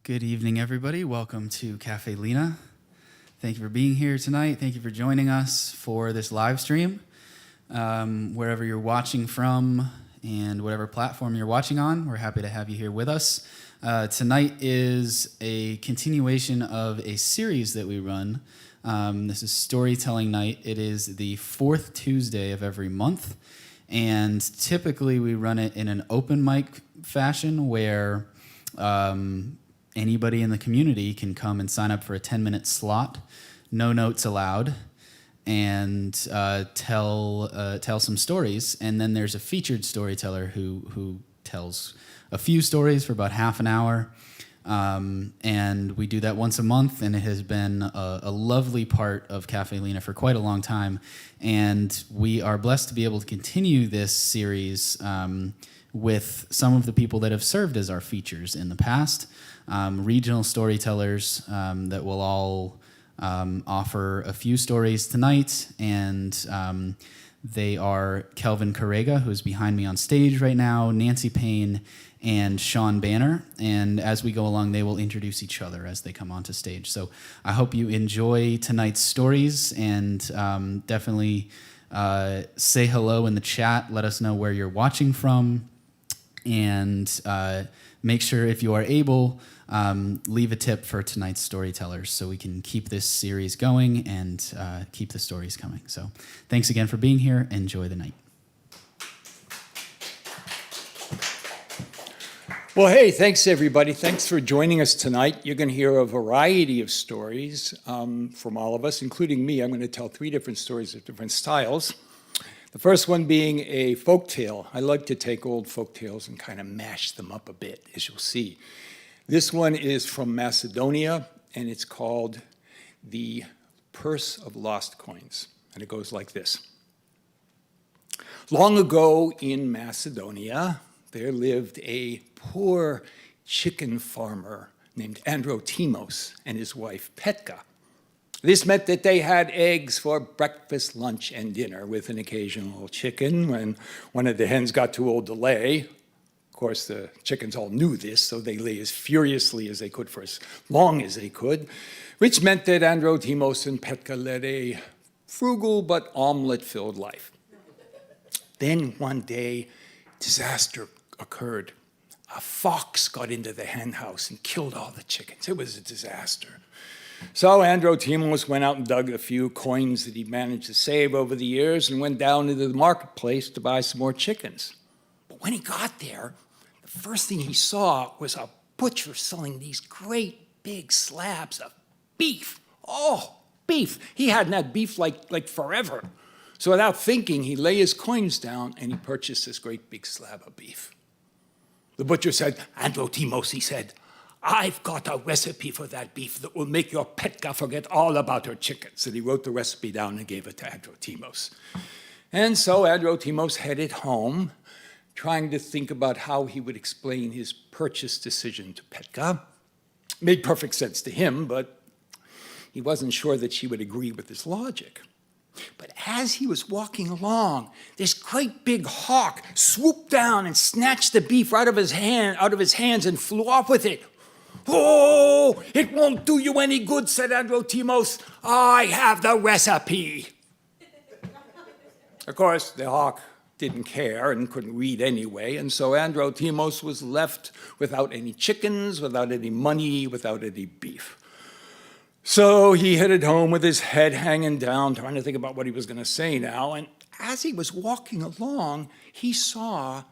Good evening, everybody. Welcome to Caffe Lena. Thank you for being here tonight. Thank you for joining us for this live stream. Wherever you're watching from and whatever platform you're watching on, we're happy to have you here with us. Tonight is a continuation of a series that we run. This is Storytelling Night. It is the fourth Tuesday of every month, and typically we run it in an open mic fashion where anybody in the community can come and sign up for a 10-minute slot, no notes allowed, and tell some stories. And then there's a featured storyteller who tells a few stories for about half an hour. And we do that once a month, and it has been a lovely part of Caffe Lena for quite a long time. And we are blessed to be able to continue this series with some of the people that have served as our features in the past, regional storytellers that will all offer a few stories tonight. And they are Kelvin Keraga, who's behind me on stage right now, Marie Payne, and Shawn Banner. And as we go along, they will introduce each other as they come onto stage. So I hope you enjoy tonight's stories, and definitely say hello in the chat. Let us know where you're watching from. And make sure, if you are able, leave a tip for tonight's storytellers so we can keep this series going and keep the stories coming. So thanks again for being here. Enjoy the night. Well, hey, thanks, everybody. Thanks for joining us tonight. You're going to hear a variety of stories from all of us, including me. I'm going to tell 3 different stories of different styles. The first one being a folktale. I like to take old folktales and kind of mash them up a bit, as you'll see. This one is from Macedonia, and it's called The Purse of Lost Coins. And it goes like this. Long ago in Macedonia, there lived a poor chicken farmer named Androtimos and his wife Petka. This meant that they had eggs for breakfast, lunch, and dinner, with an occasional chicken when one of the hens got too old to lay. Of course, the chickens all knew this, so they lay as furiously as they could for as long as they could, which meant that Androtimos and Petka led a frugal but omelet-filled life. Then one day, disaster occurred. A fox got into the hen house and killed all the chickens. It was a disaster. So Androtimos went out and dug a few coins that he managed to save over the years and went down into the marketplace to buy some more chickens. But when he got there, the first thing he saw was a butcher selling these great big slabs of beef. Oh, beef. He hadn't had beef like forever. So without thinking, he laid his coins down and he purchased this great big slab of beef. The butcher said, Androtimos, he said, I've got a recipe for that beef that will make your Petka forget all about her chickens. And he wrote the recipe down and gave it to Androtimos. And so Androtimos headed home, trying to think about how he would explain his purchase decision to Petka. Made perfect sense to him, but he wasn't sure that she would agree with his logic. But as he was walking along, this great big hawk swooped down and snatched the beef out of his hands and flew off with it. Oh, it won't do you any good, said Androtimos. I have the recipe. Of course, the hawk didn't care and couldn't read anyway, and so Androtimos was left without any chickens, without any money, without any beef. So he headed home with his head hanging down, trying to think about what he was going to say now. And as he was walking along, he saw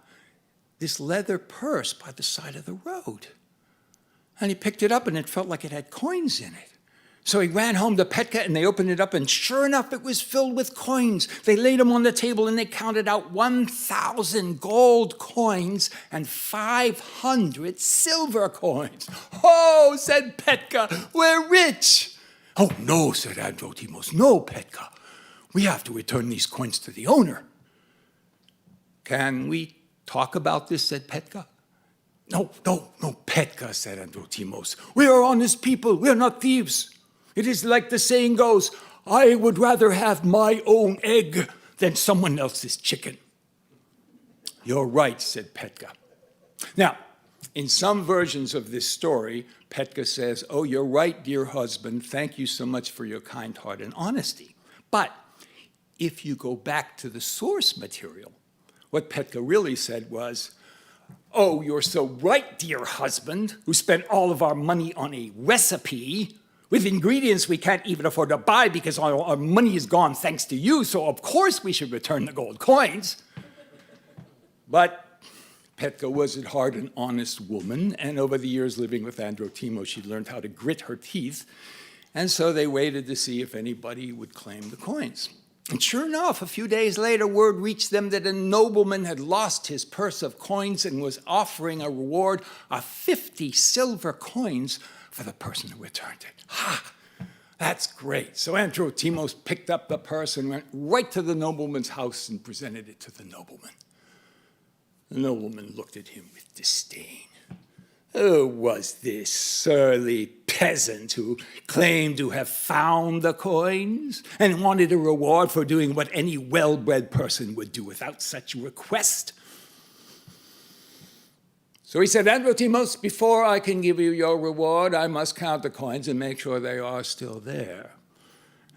this leather purse by the side of the road. And he picked it up, and it felt like it had coins in it. So he ran home to Petka, and they opened it up, and sure enough, it was filled with coins. They laid them on the table, and they counted out 1,000 gold coins and 500 silver coins. Oh, said Petka, we're rich. Oh, no, said Androtimos. No, Petka. We have to return these coins to the owner. Can we talk about this, said Petka. No, Petka, said Androtimos. We are honest people. We are not thieves. It is like the saying goes, I would rather have my own egg than someone else's chicken. You're right, said Petka. Now, In some versions of this story, Petka says, "Oh, you're right, dear husband. Thank you so much for your kind heart and honesty." But if you go back to the source material, what Petka really said was, "Oh, you're so right, dear husband, who spent all of our money on a recipe with ingredients we can't even afford to buy because our money is gone thanks to you, so of course we should return the gold coins." But Petka was at heart an honest woman, and over the years living with Androtimo, she learned how to grit her teeth, and so they waited to see if anybody would claim the coins. And sure enough, a few days later, word reached them that a nobleman had lost his purse of coins and was offering a reward of 50 silver coins for the person who returned it. Ha! That's great. So Androtimos picked up the purse and went right to the nobleman's house and presented it to the nobleman. The nobleman looked at him with disdain. Who was this surly peasant who claimed to have found the coins and wanted a reward for doing what any well-bred person would do without such a request? So he said, "Androtimos, before I can give you your reward, I must count the coins and make sure they are still there."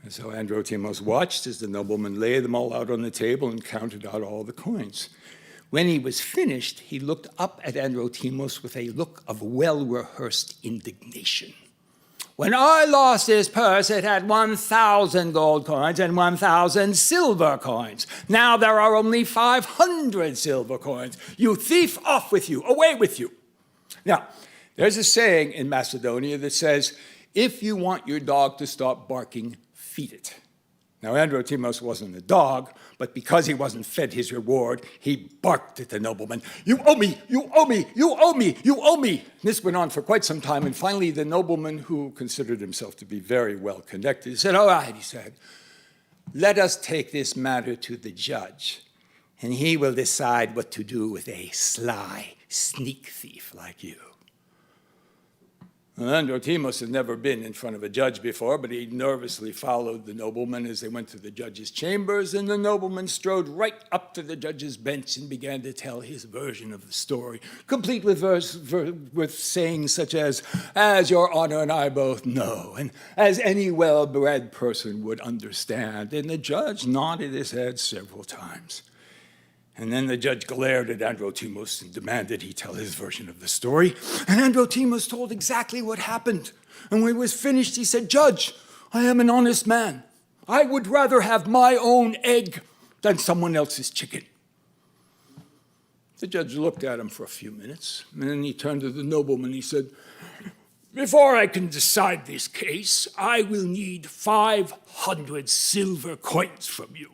And so Androtimos watched as the nobleman laid them all out on the table and counted out all the coins. When he was finished, he looked up at Androtimos with a look of well-rehearsed indignation. "When I lost this purse, it had 1,000 gold coins and 1,000 silver coins. Now there are only 500 silver coins. You thief, off with you, away with you." Now, there's a saying in Macedonia that says, if you want your dog to stop barking, feed it. Now, Androtimos wasn't a dog, but because he wasn't fed his reward, he barked at the nobleman. "You owe me, you owe me, you owe me, you owe me." This went on for quite some time, and finally the nobleman, who considered himself to be very well connected, said, "All right," he said, "let us take this matter to the judge, and he will decide what to do with a sly sneak thief like you." Androtimos had never been in front of a judge before, but he nervously followed the nobleman as they went to the judge's chambers, and the nobleman strode right up to the judge's bench and began to tell his version of the story, complete with sayings such as your honor and I both know, and as any well-bred person would understand. And the judge nodded his head several times. And then the judge glared at Androtimos and demanded he tell his version of the story. And Androtimos told exactly what happened. And when he was finished, he said, "Judge, I am an honest man. I would rather have my own egg than someone else's chicken." The judge looked at him for a few minutes, and then he turned to the nobleman and he said, "Before I can decide this case, I will need 500 silver coins from you."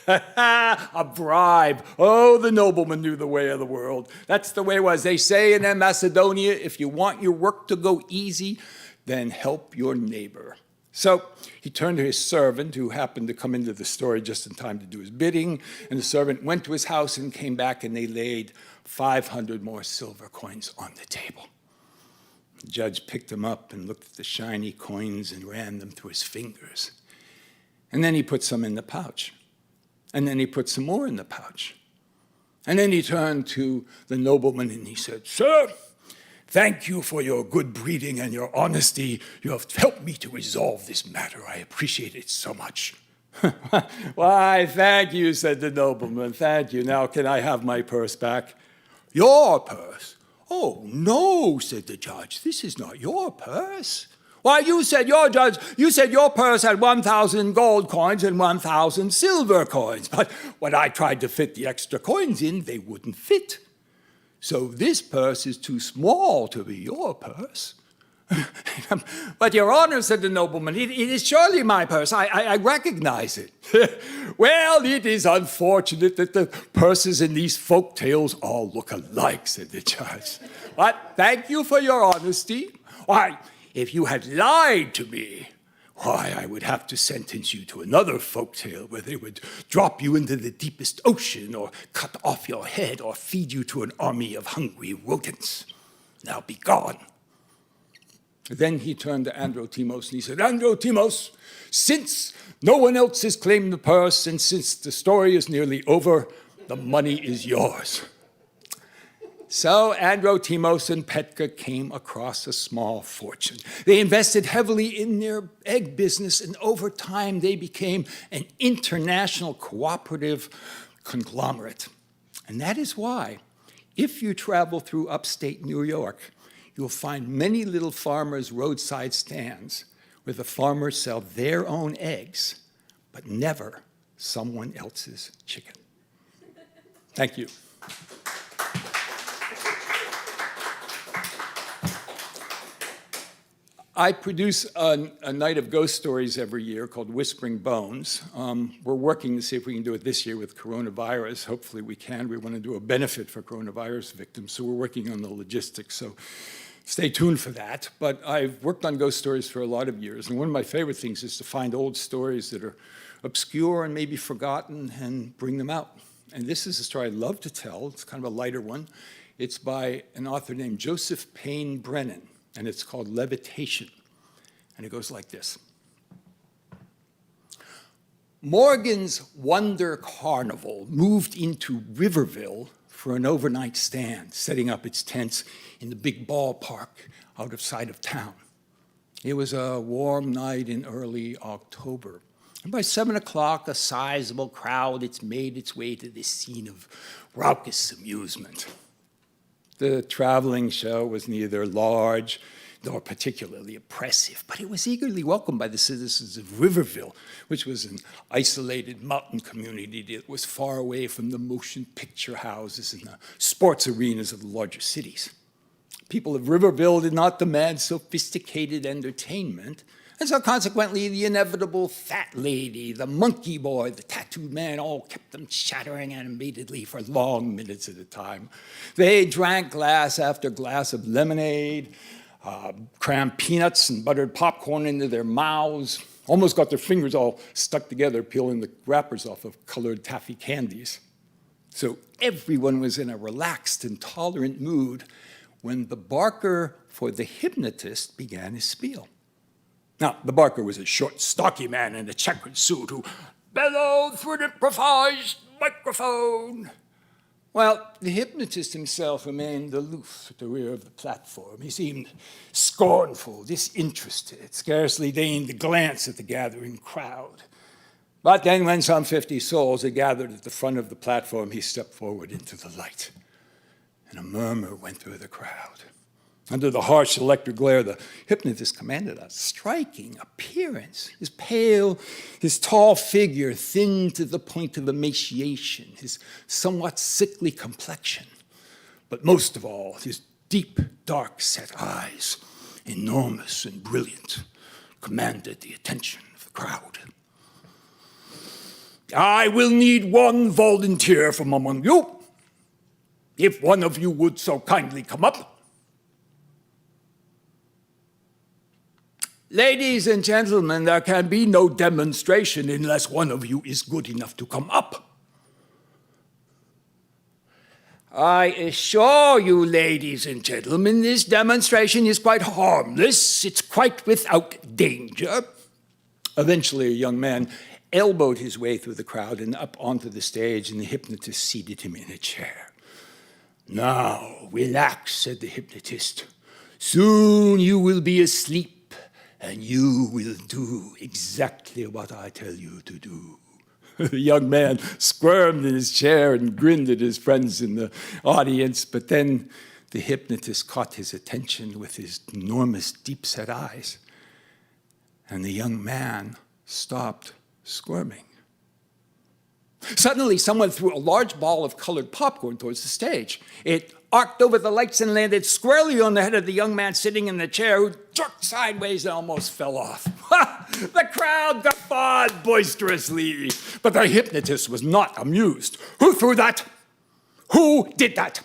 A bribe. Oh, the nobleman knew the way of the world. That's the way it was. They say in Macedonia, if you want your work to go easy, then help your neighbor. So he turned to his servant, who happened to come into the story just in time to do his bidding, and the servant went to his house and came back, and they laid 500 more silver coins on the table. The judge picked them up and looked at the shiny coins and ran them through his fingers. And then he put some in the pouch. And then he put some more in the pouch. And then he turned to the nobleman and he said, "Sir, thank you for your good breeding and your honesty. You have helped me to resolve this matter. I appreciate it so much." "Why, thank you," said the nobleman. "Thank you. Now can I have my purse back?" "Your purse? Oh, no," said the judge. "This is not your purse. Why, you said your purse had 1,000 gold coins and 1,000 silver coins. But when I tried to fit the extra coins in, they wouldn't fit. So this purse is too small to be your purse." "But your honor," said the nobleman, it is surely my purse. I recognize it." "Well, it is unfortunate that the purses in these folk tales all look alike," said the judge. "But thank you for your honesty. Why, if you had lied to me, why, I would have to sentence you to another folktale where they would drop you into the deepest ocean or cut off your head or feed you to an army of hungry rodents. Now be gone." Then he turned to Androtimos and he said, "Androtimos, since no one else has claimed the purse and since the story is nearly over, the money is yours." So Androtimos and Petka came across a small fortune. They invested heavily in their egg business, and over time they became an international cooperative conglomerate. And that is why, if you travel through upstate New York, you'll find many little farmers' roadside stands where the farmers sell their own eggs, but never someone else's chicken. Thank you. I produce a night of ghost stories every year called Whispering Bones. We're working to see if we can do it this year with coronavirus. Hopefully we can. We want to do a benefit for coronavirus victims, so we're working on the logistics. So stay tuned for that. But I've worked on ghost stories for a lot of years, and one of my favorite things is to find old stories that are obscure and maybe forgotten and bring them out. And this is a story I love to tell. It's kind of a lighter one. It's by an author named Joseph Payne Brennan, and it's called Levitation. And it goes like this. Morgan's Wonder Carnival moved into Riverville for an overnight stand, setting up its tents in the big ballpark out of sight of town. It was a warm night in early October. And by 7 o'clock, a sizable crowd had made its way to this scene of raucous amusement. The traveling show was neither large nor particularly oppressive, but it was eagerly welcomed by the citizens of Riverville, which was an isolated mountain community that was far away from the motion picture houses and the sports arenas of the larger cities. People of Riverville did not demand sophisticated entertainment, and so consequently the inevitable fat lady, the monkey boy, the tattooed man all kept them chattering animatedly for long minutes at a time. They drank glass after glass of lemonade, crammed peanuts and buttered popcorn into their mouths, almost got their fingers all stuck together peeling the wrappers off of colored taffy candies. So everyone was in a relaxed and tolerant mood when the barker for the hypnotist began his spiel. Now, the barker was a short, stocky man in a checkered suit who bellowed through an improvised microphone. Well, the hypnotist himself remained aloof at the rear of the platform. He seemed scornful, disinterested, scarcely deigned to glance at the gathering crowd. But then when some 50 souls had gathered at the front of the platform, he stepped forward into the light, and a murmur went through the crowd. Under the harsh electric glare, the hypnotist commanded a striking appearance. His pale, his tall figure, thin to the point of emaciation, his somewhat sickly complexion, but most of all, his deep, dark-set eyes, enormous and brilliant, commanded the attention of the crowd. I will need one volunteer from among you. If one of you would so kindly come up. Ladies and gentlemen, there can be no demonstration unless one of you is good enough to come up. I assure you, ladies and gentlemen, this demonstration is quite harmless. It's quite without danger. Eventually, a young man elbowed his way through the crowd and up onto the stage, and the hypnotist seated him in a chair. Now, relax, said the hypnotist. Soon you will be asleep. And you will do exactly what I tell you to do. The young man squirmed in his chair and grinned at his friends in the audience, but then the hypnotist caught his attention with his enormous, deep-set eyes, and the young man stopped squirming. Suddenly, someone threw a large ball of colored popcorn towards the stage. It arced over the lights and landed squarely on the head of the young man sitting in the chair, who jerked sideways and almost fell off. The crowd guffawed boisterously, but the hypnotist was not amused. Who threw that? Who did that?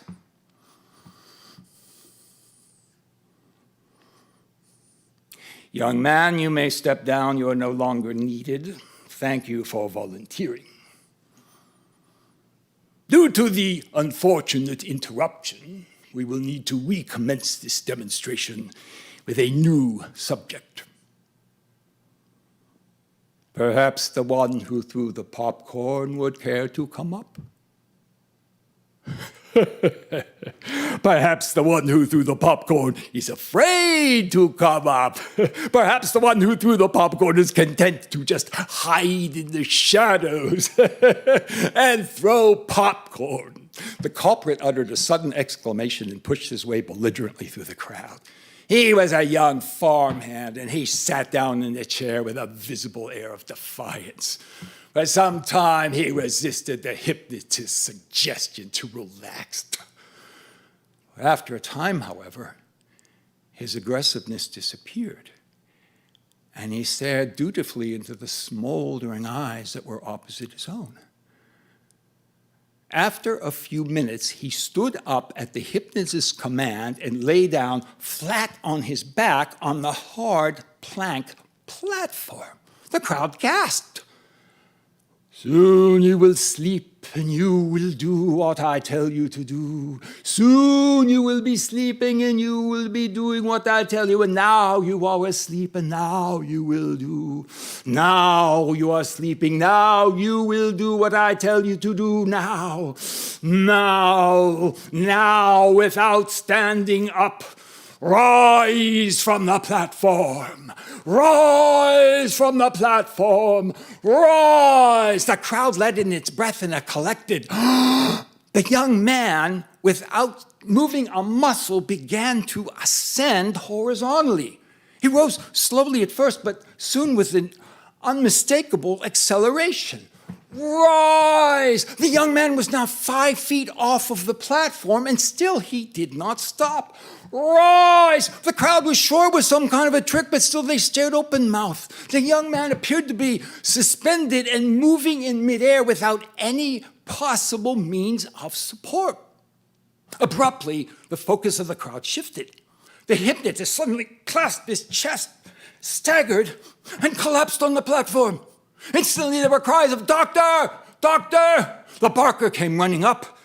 Young man, you may step down. You are no longer needed. Thank you for volunteering. Due to the unfortunate interruption, we will need to recommence this demonstration with a new subject. Perhaps the one who threw the popcorn would care to come up? Perhaps the one who threw the popcorn is afraid to come up. Perhaps the one who threw the popcorn is content to just hide in the shadows and throw popcorn. The culprit uttered a sudden exclamation and pushed his way belligerently through the crowd. He was a young farmhand, and he sat down in a chair with a visible air of defiance. For some time, he resisted the hypnotist's suggestion to relax. After a time, however, his aggressiveness disappeared, and he stared dutifully into the smoldering eyes that were opposite his own. After a few minutes, he stood up at the hypnotist's command and lay down flat on his back on the hard plank platform. The crowd gasped. Soon you will sleep, and you will do what I tell you to do. Soon you will be sleeping, and you will be doing what I tell you. And now you are asleep, and now you will do. Now you are sleeping, now you will do what I tell you to do. Now, without standing up, rise from the platform. Rise from the platform. Rise. The crowd let in its breath in a collected. The young man, without moving a muscle, began to ascend horizontally. He rose slowly at first, but soon with an unmistakable acceleration. Rise! The young man was now 5 feet off of the platform, and still he did not stop. Rise! The crowd was sure it was some kind of a trick, but still they stared open-mouthed. The young man appeared to be suspended and moving in midair without any possible means of support. Abruptly, the focus of the crowd shifted. The hypnotist suddenly clasped his chest, staggered, and collapsed on the platform. Instantly, there were cries of, "Doctor! Doctor!" The barker came running up.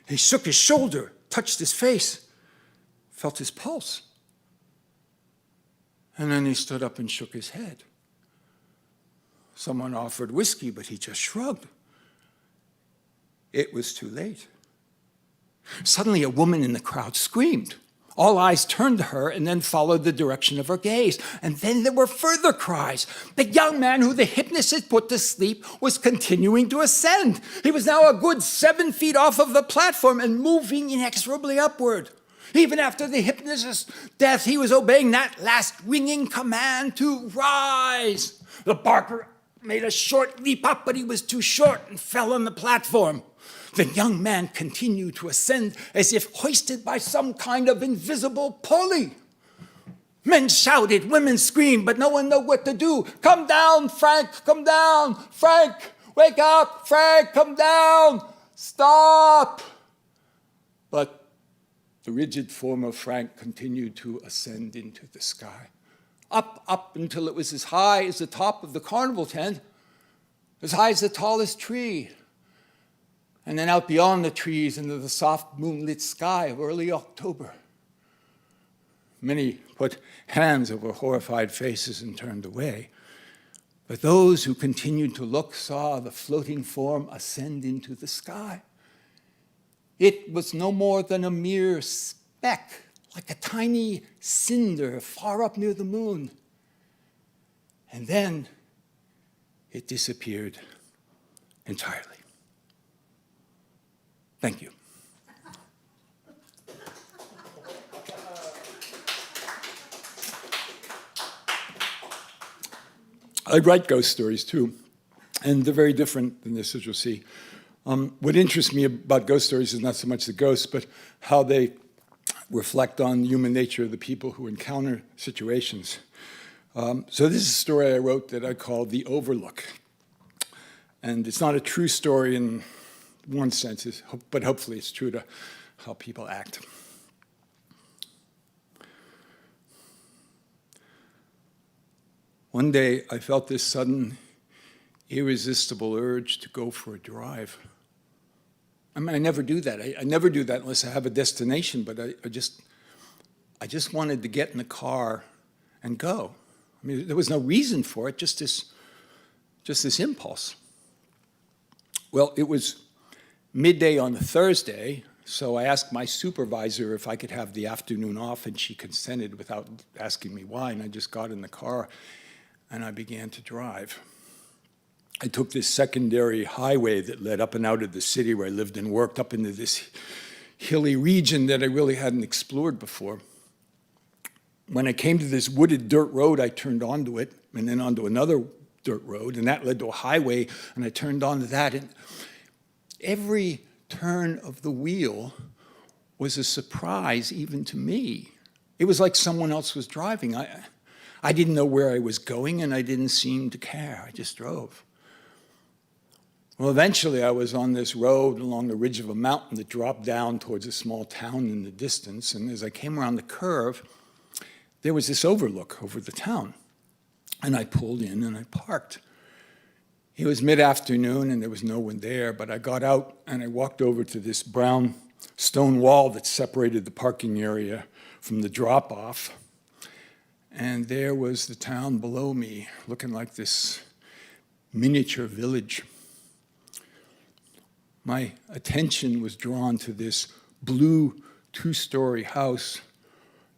He shook his shoulder, touched his face, felt his pulse. And then he stood up and shook his head. Someone offered whiskey, but he just shrugged. It was too late. Suddenly, a woman in the crowd screamed. All eyes turned to her and then followed the direction of her gaze. And then there were further cries. The young man who the hypnotist put to sleep was continuing to ascend. He was now a good 7 feet off of the platform and moving inexorably upward. Even after the hypnotist's death, he was obeying that last ringing command to rise. The barker made a short leap up, but he was too short and fell on the platform. The young man continued to ascend as if hoisted by some kind of invisible pulley. Men shouted, women screamed, but no one knew what to do. "Come down, Frank, come down. Frank, wake up. Frank, come down. Stop." But the rigid form of Frank continued to ascend into the sky. Up until it was as high as the top of the carnival tent, as high as the tallest tree. And then out beyond the trees into the soft moonlit sky of early October. Many put hands over horrified faces and turned away. But those who continued to look saw the floating form ascend into the sky. It was no more than a mere speck, like a tiny cinder far up near the moon. And then it disappeared entirely. Thank you. I write ghost stories too, and they're very different than this, as you'll see. What interests me about ghost stories is not so much the ghosts, but how they reflect on human nature of the people who encounter situations. So this is a story I wrote that I call The Overlook. And it's not a true story in one sense, but hopefully it's true to how people act. One day, I felt this sudden, irresistible urge to go for a drive. I mean, I never do that. I never do that unless I have a destination, but I just wanted to get in the car and go. I mean, there was no reason for it, just this impulse. Well, it was midday on a Thursday, So I asked my supervisor if I could have the afternoon off, and she consented without asking me why, and I just got in the car and I began to drive. I took this secondary highway that led up and out of the city where I lived and worked, up into this hilly region that I really hadn't explored before. When I came to this wooded dirt road, I turned onto it, and then onto another dirt road, and that led to a highway, and I turned onto that. And every turn of the wheel was a surprise even to me. It was like someone else was driving. I didn't know where I was going, and I didn't seem to care. I just drove. Well, eventually I was on this road along the ridge of a mountain that dropped down towards a small town in the distance, and as I came around the curve, there was this overlook over the town, and I pulled in and I parked. It was mid-afternoon and there was no one there, but I got out and I walked over to this brown stone wall that separated the parking area from the drop-off, and there was the town below me, looking like this miniature village. My attention was drawn to this blue two-story house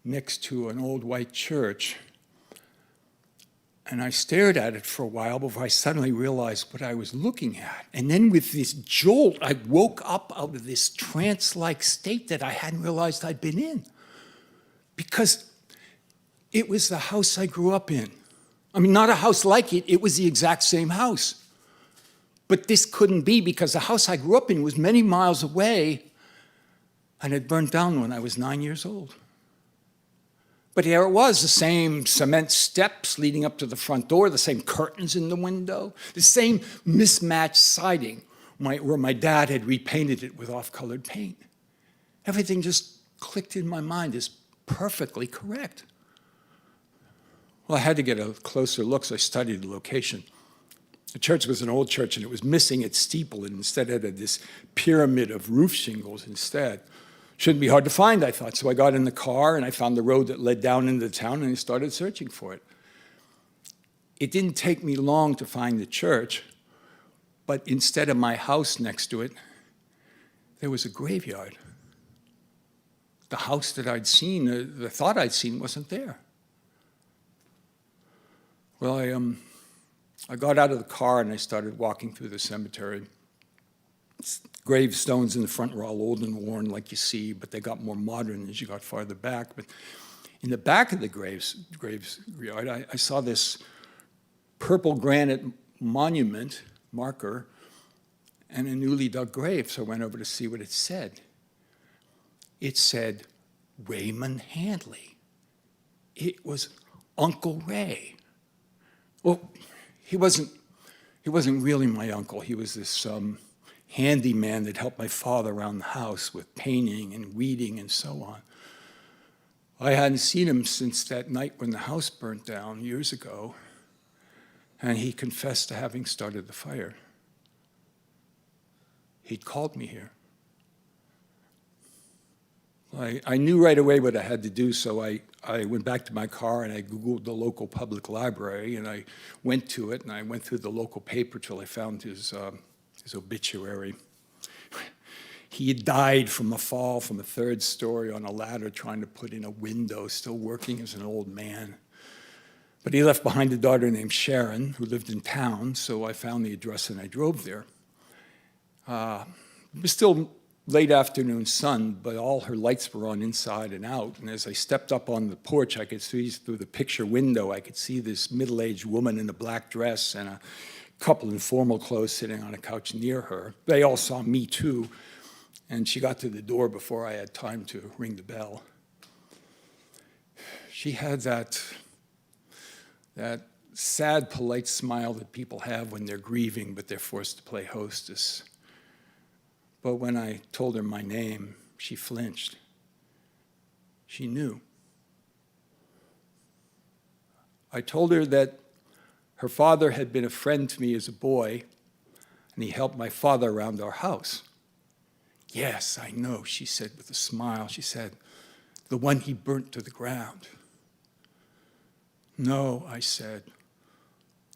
next to an old white church. And I stared at it for a while before I suddenly realized what I was looking at. And then with this jolt, I woke up out of this trance-like state that I hadn't realized I'd been in. Because it was the house I grew up in. I mean, not a house like it, it was the exact same house. But this couldn't be, because the house I grew up in was many miles away and had burned down when I was 9 years old. But here it was, the same cement steps leading up to the front door, the same curtains in the window, the same mismatched siding where my dad had repainted it with off-colored paint. Everything just clicked in my mind as perfectly correct. Well, I had to get a closer look, so I studied the location. The church was an old church, and it was missing its steeple, and instead it had this pyramid of roof shingles instead. Shouldn't be hard to find, I thought. So I got in the car, and I found the road that led down into the town, and I started searching for it. It didn't take me long to find the church, but instead of my house next to it, there was a graveyard. The house that I'd seen, the thought I'd seen, wasn't there. Well, I got out of the car and I started walking through the cemetery. Gravestones in the front were all old and worn, like you see, but they got more modern as you got farther back. But in the back of the graveyard, I saw this purple granite monument marker and a newly dug grave, so I went over to see what it said. It said Raymond Handley. It was Uncle Ray. Well, he wasn't really my uncle. He was this handyman that helped my father around the house with painting and weeding and so on. I hadn't seen him since that night when the house burnt down years ago, and he confessed to having started the fire. He'd called me here. I knew right away what I had to do, so I went back to my car and I Googled the local public library, and I went to it, and I went through the local paper till I found his obituary. He had died from a fall from a third story on a ladder trying to put in a window, still working as an old man. But he left behind a daughter named Sharon, who lived in town, so I found the address and I drove there. It was still late afternoon sun, but all her lights were on inside and out. And as I stepped up on the porch, I could see through the picture window, I could see this middle-aged woman in a black dress and a couple in formal clothes sitting on a couch near her. They all saw me too, and she got to the door before I had time to ring the bell. She had that sad, polite smile that people have when they're grieving, but they're forced to play hostess. But when I told her my name, she flinched. She knew. I told her that her father had been a friend to me as a boy, and he helped my father around our house. Yes, I know, she said with a smile. She said, the one he burnt to the ground. No, I said,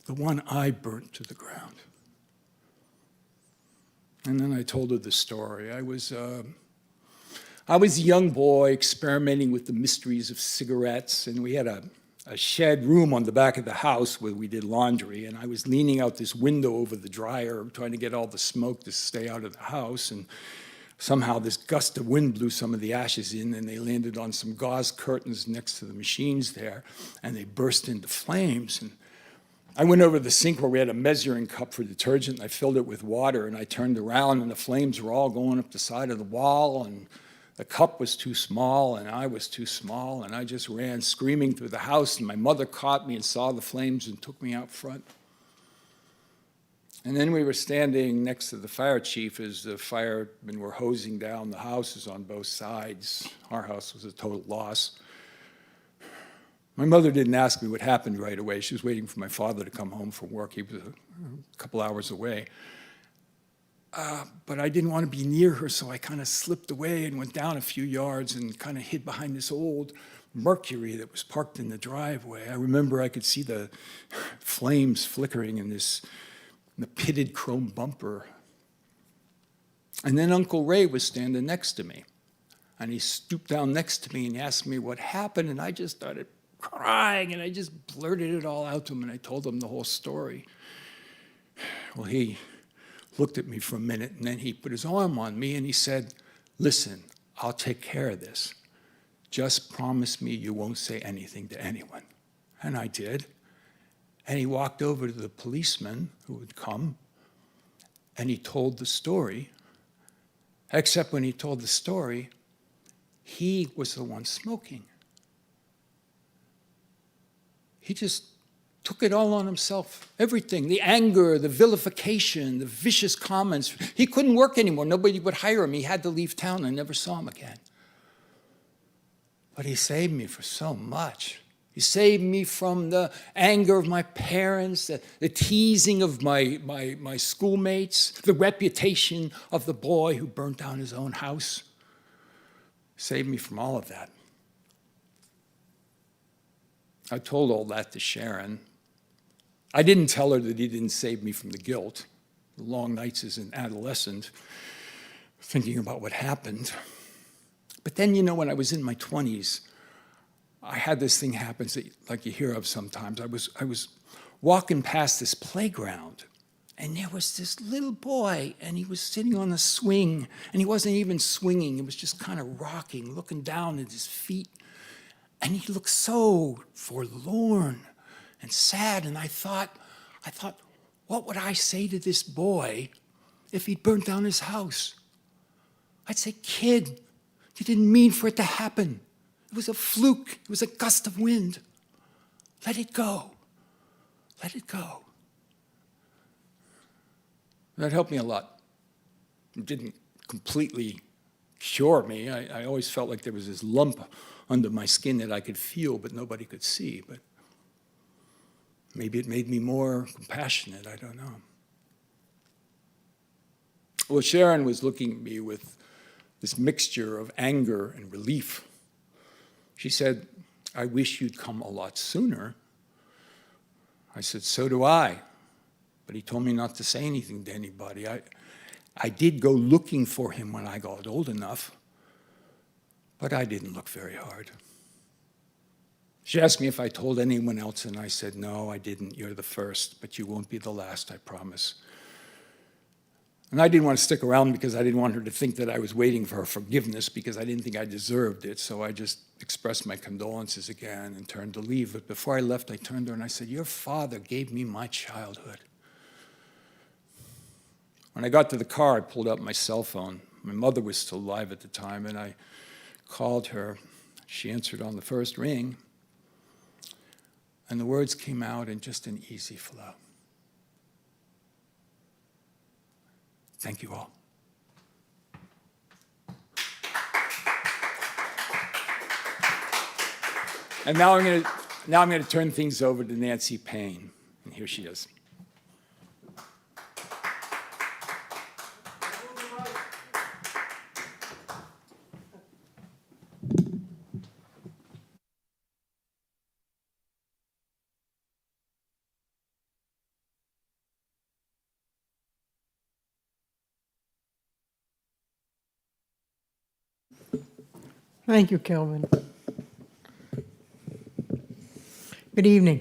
the one I burnt to the ground. And then I told her the story. I was I was a young boy experimenting with the mysteries of cigarettes, and we had a shed room on the back of the house where we did laundry, and I was leaning out this window over the dryer trying to get all the smoke to stay out of the house, and somehow this gust of wind blew some of the ashes in, and they landed on some gauze curtains next to the machines there, and they burst into flames. And I went over to the sink where we had a measuring cup for detergent, and I filled it with water, and I turned around, and the flames were all going up the side of the wall, and the cup was too small, and I was too small, and I just ran screaming through the house, and my mother caught me and saw the flames and took me out front. And then we were standing next to the fire chief as the firemen were hosing down the houses on both sides. Our house was a total loss. My mother didn't ask me what happened right away. She was waiting for my father to come home from work. He was a couple hours away. But I didn't want to be near her, so I kind of slipped away and went down a few yards and kind of hid behind this old Mercury that was parked in the driveway. I remember I could see the flames flickering in the pitted chrome bumper. And then Uncle Ray was standing next to me. And he stooped down next to me and he asked me what happened, and I just started crying, and I just blurted it all out to him, and I told him the whole story. Well, he looked at me for a minute, and then he put his arm on me, and he said, "Listen, I'll take care of this. Just promise me you won't say anything to anyone." And I did. And he walked over to the policeman who had come, and he told the story, except when he told the story, he was the one smoking. He just took it all on himself, everything, the anger, the vilification, the vicious comments. He couldn't work anymore. Nobody would hire him. He had to leave town. I never saw him again. But he saved me from so much. He saved me from the anger of my parents, the teasing of my schoolmates, the reputation of the boy who burnt down his own house. He saved me from all of that. I told all that to Sharon. I didn't tell her that he didn't save me from the guilt, the long nights as an adolescent, thinking about what happened. But then, when I was in my 20s, I had this thing happen that, like you hear of sometimes. I was walking past this playground, and there was this little boy, and he was sitting on a swing, and he wasn't even swinging. He was just kind of rocking, looking down at his feet. And he looked so forlorn and sad, and I thought, what would I say to this boy if he'd burnt down his house? I'd say, "Kid, you didn't mean for it to happen. It was a fluke. It was a gust of wind. Let it go. Let it go." That helped me a lot. It didn't completely cure me. I always felt like there was this lump under my skin that I could feel, but nobody could see. But maybe it made me more compassionate. I don't know. Well, Sharon was looking at me with this mixture of anger and relief. She said, "I wish you'd come a lot sooner." I said, "So do I." But he told me not to say anything to anybody. I did go looking for him when I got old enough, but I didn't look very hard. She asked me if I told anyone else, and I said, "No, I didn't. You're the first, but you won't be the last, I promise." And I didn't want to stick around because I didn't want her to think that I was waiting for her forgiveness, because I didn't think I deserved it. So I just expressed my condolences again and turned to leave. But before I left, I turned to her and I said, "Your father gave me my childhood." When I got to the car, I pulled out my cell phone. My mother was still alive at the time, and I called her. She answered on the first ring, and the words came out in just an easy flow. Thank you all. And now I'm going to turn things over to Marie Payne, and here she is. Thank you, Kelvin. Good evening.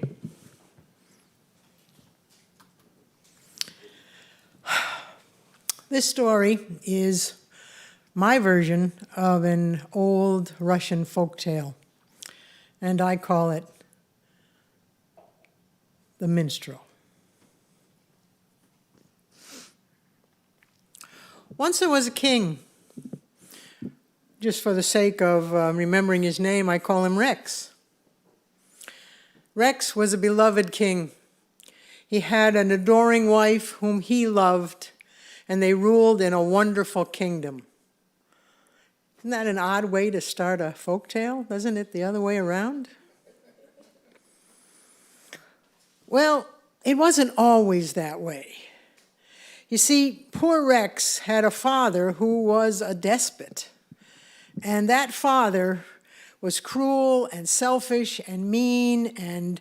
This story is my version of an old Russian folk tale, and I call it The Minstrel. Once there was a king. Just for the sake of remembering his name, I call him Rex. Rex was a beloved king. He had an adoring wife whom he loved, and they ruled in a wonderful kingdom. Isn't that an odd way to start a folk tale? Isn't it the other way around? Well, it wasn't always that way. You see, poor Rex had a father who was a despot. And that father was cruel and selfish and mean and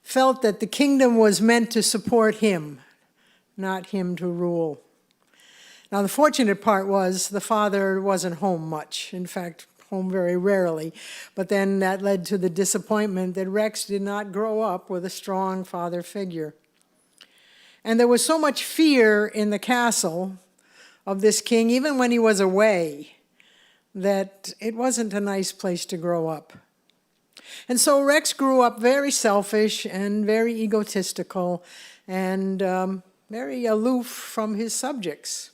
felt that the kingdom was meant to support him, not him to rule. Now, the fortunate part was the father wasn't home much, in fact, home very rarely. But then that led to the disappointment that Rex did not grow up with a strong father figure. And there was so much fear in the castle of this king, even when he was away, that it wasn't a nice place to grow up. And so Rex grew up very selfish and very egotistical and very aloof from his subjects.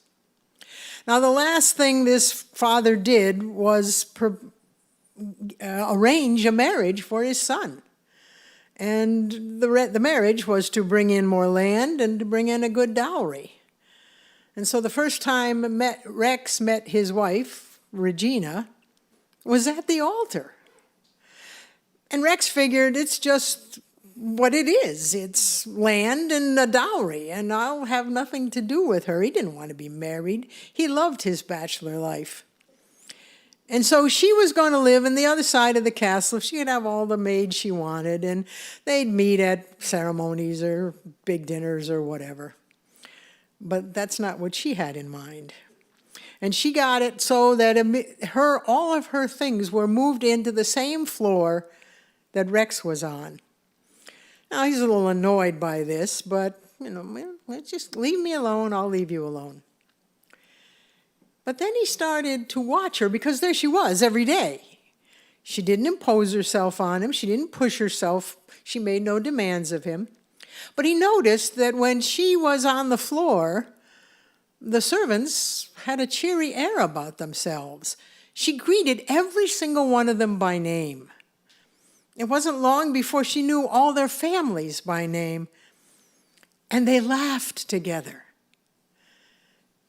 Now, the last thing this father did was arrange a marriage for his son. And the marriage was to bring in more land and to bring in a good dowry. And so the first time Rex met his wife, Regina, was at the altar. And Rex figured it's just what it is. It's land and a dowry, and I'll have nothing to do with her. He didn't want to be married. He loved his bachelor life. And so she was going to live on the other side of the castle. She could have all the maids she wanted, and they'd meet at ceremonies or big dinners or whatever. But that's not what she had in mind. And she got it so that all of her things were moved into the same floor that Rex was on. Now, he's a little annoyed by this, but, just leave me alone, I'll leave you alone. But then he started to watch her, because there she was every day. She didn't impose herself on him. She didn't push herself. She made no demands of him. But he noticed that when she was on the floor, the servants had a cheery air about themselves. She greeted every single one of them by name. It wasn't long before she knew all their families by name. And they laughed together.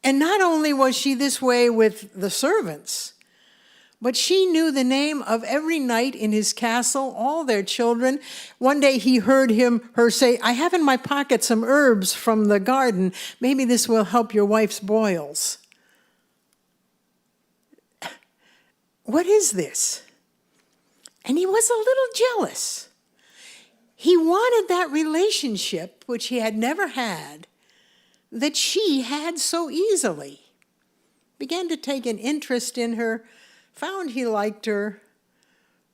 And not only was she this way with the servants, but she knew the name of every knight in his castle, all their children. One day he heard her say, "I have in my pocket some herbs from the garden. Maybe this will help your wife's boils." What is this? And he was a little jealous. He wanted that relationship, which he had never had, that she had so easily. Began to take an interest in her, found he liked her,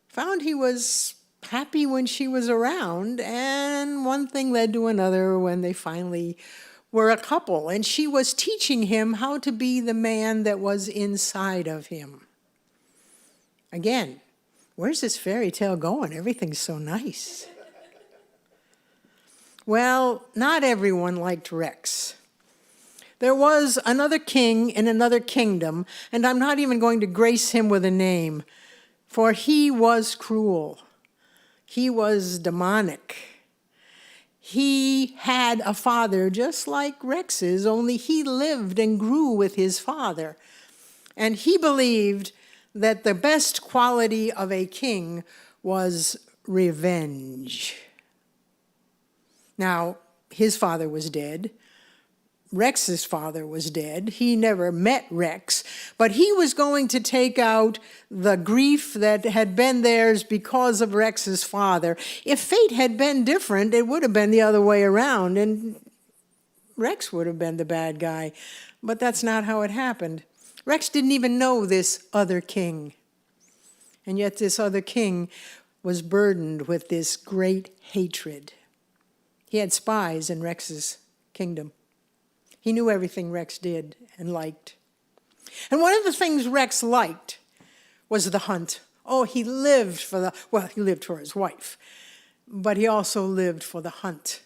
found he was happy when she was around, and one thing led to another when they finally were a couple, and she was teaching him how to be the man that was inside of him. Again, where's this fairy tale going? Everything's so nice. Well, not everyone liked Rex. There was another king in another kingdom, and I'm not even going to grace him with a name, for he was cruel. He was demonic. He had a father just like Rex's, only he lived and grew with his father. And he believed that the best quality of a king was revenge. Now, his father was dead. Rex's father was dead. He never met Rex, but he was going to take out the grief that had been theirs because of Rex's father. If fate had been different, it would have been the other way around, and Rex would have been the bad guy. But that's not how it happened. Rex didn't even know this other king. And yet this other king was burdened with this great hatred. He had spies in Rex's kingdom. He knew everything Rex did and liked. And one of the things Rex liked was the hunt. Oh, he lived for he lived for his wife, but he also lived for the hunt.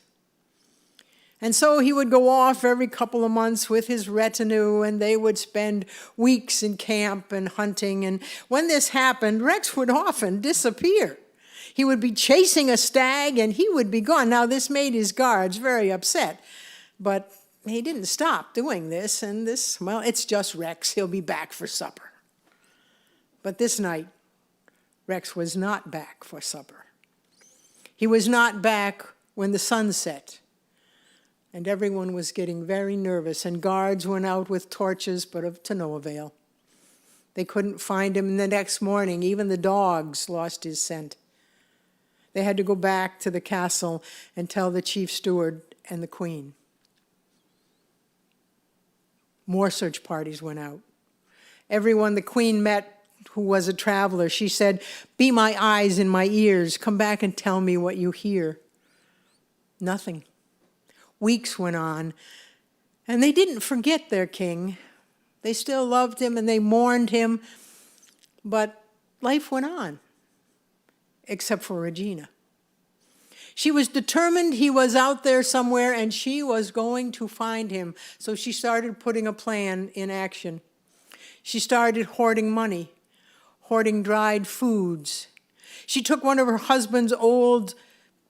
And so he would go off every couple of months with his retinue, and they would spend weeks in camp and hunting. And when this happened, Rex would often disappear. He would be chasing a stag, and he would be gone. Now, this made his guards very upset, but he didn't stop doing this. And well, it's just Rex. He'll be back for supper. But this night, Rex was not back for supper. He was not back when the sun set. And everyone was getting very nervous, and guards went out with torches, but to no avail. They couldn't find him, and the next morning, even the dogs lost his scent. They had to go back to the castle and tell the chief steward and the queen. More search parties went out. Everyone the queen met who was a traveler, she said, "Be my eyes and my ears. Come back and tell me what you hear." Nothing. Weeks went on, and they didn't forget their king. They still loved him and they mourned him, but life went on, except for Regina. She was determined he was out there somewhere, and she was going to find him. So she started putting a plan in action. She started hoarding money, hoarding dried foods. She took one of her husband's old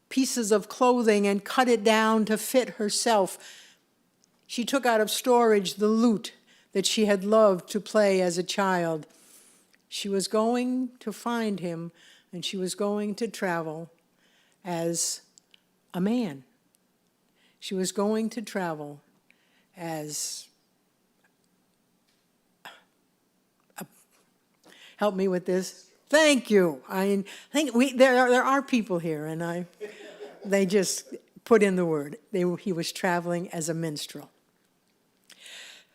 pieces of clothing and cut it down to fit herself. She took out of storage the lute that she had loved to play as a child. She was going to find him, and she was going to travel as a man. She was going to travel as help me with this. Thank you. I think there are people here, and they just put in the word. He was traveling as a minstrel.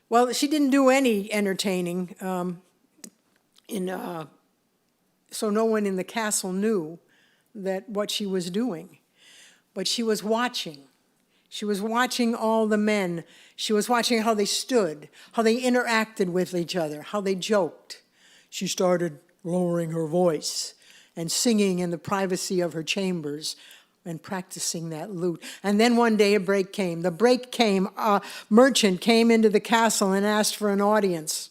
Well, she didn't do any entertaining, so no one in the castle knew what she was doing. But she was watching. She was watching all the men. She was watching how they stood, how they interacted with each other, how they joked. She started lowering her voice and singing in the privacy of her chambers and practicing that lute. And then one day a break came. The break came, a merchant came into the castle and asked for an audience.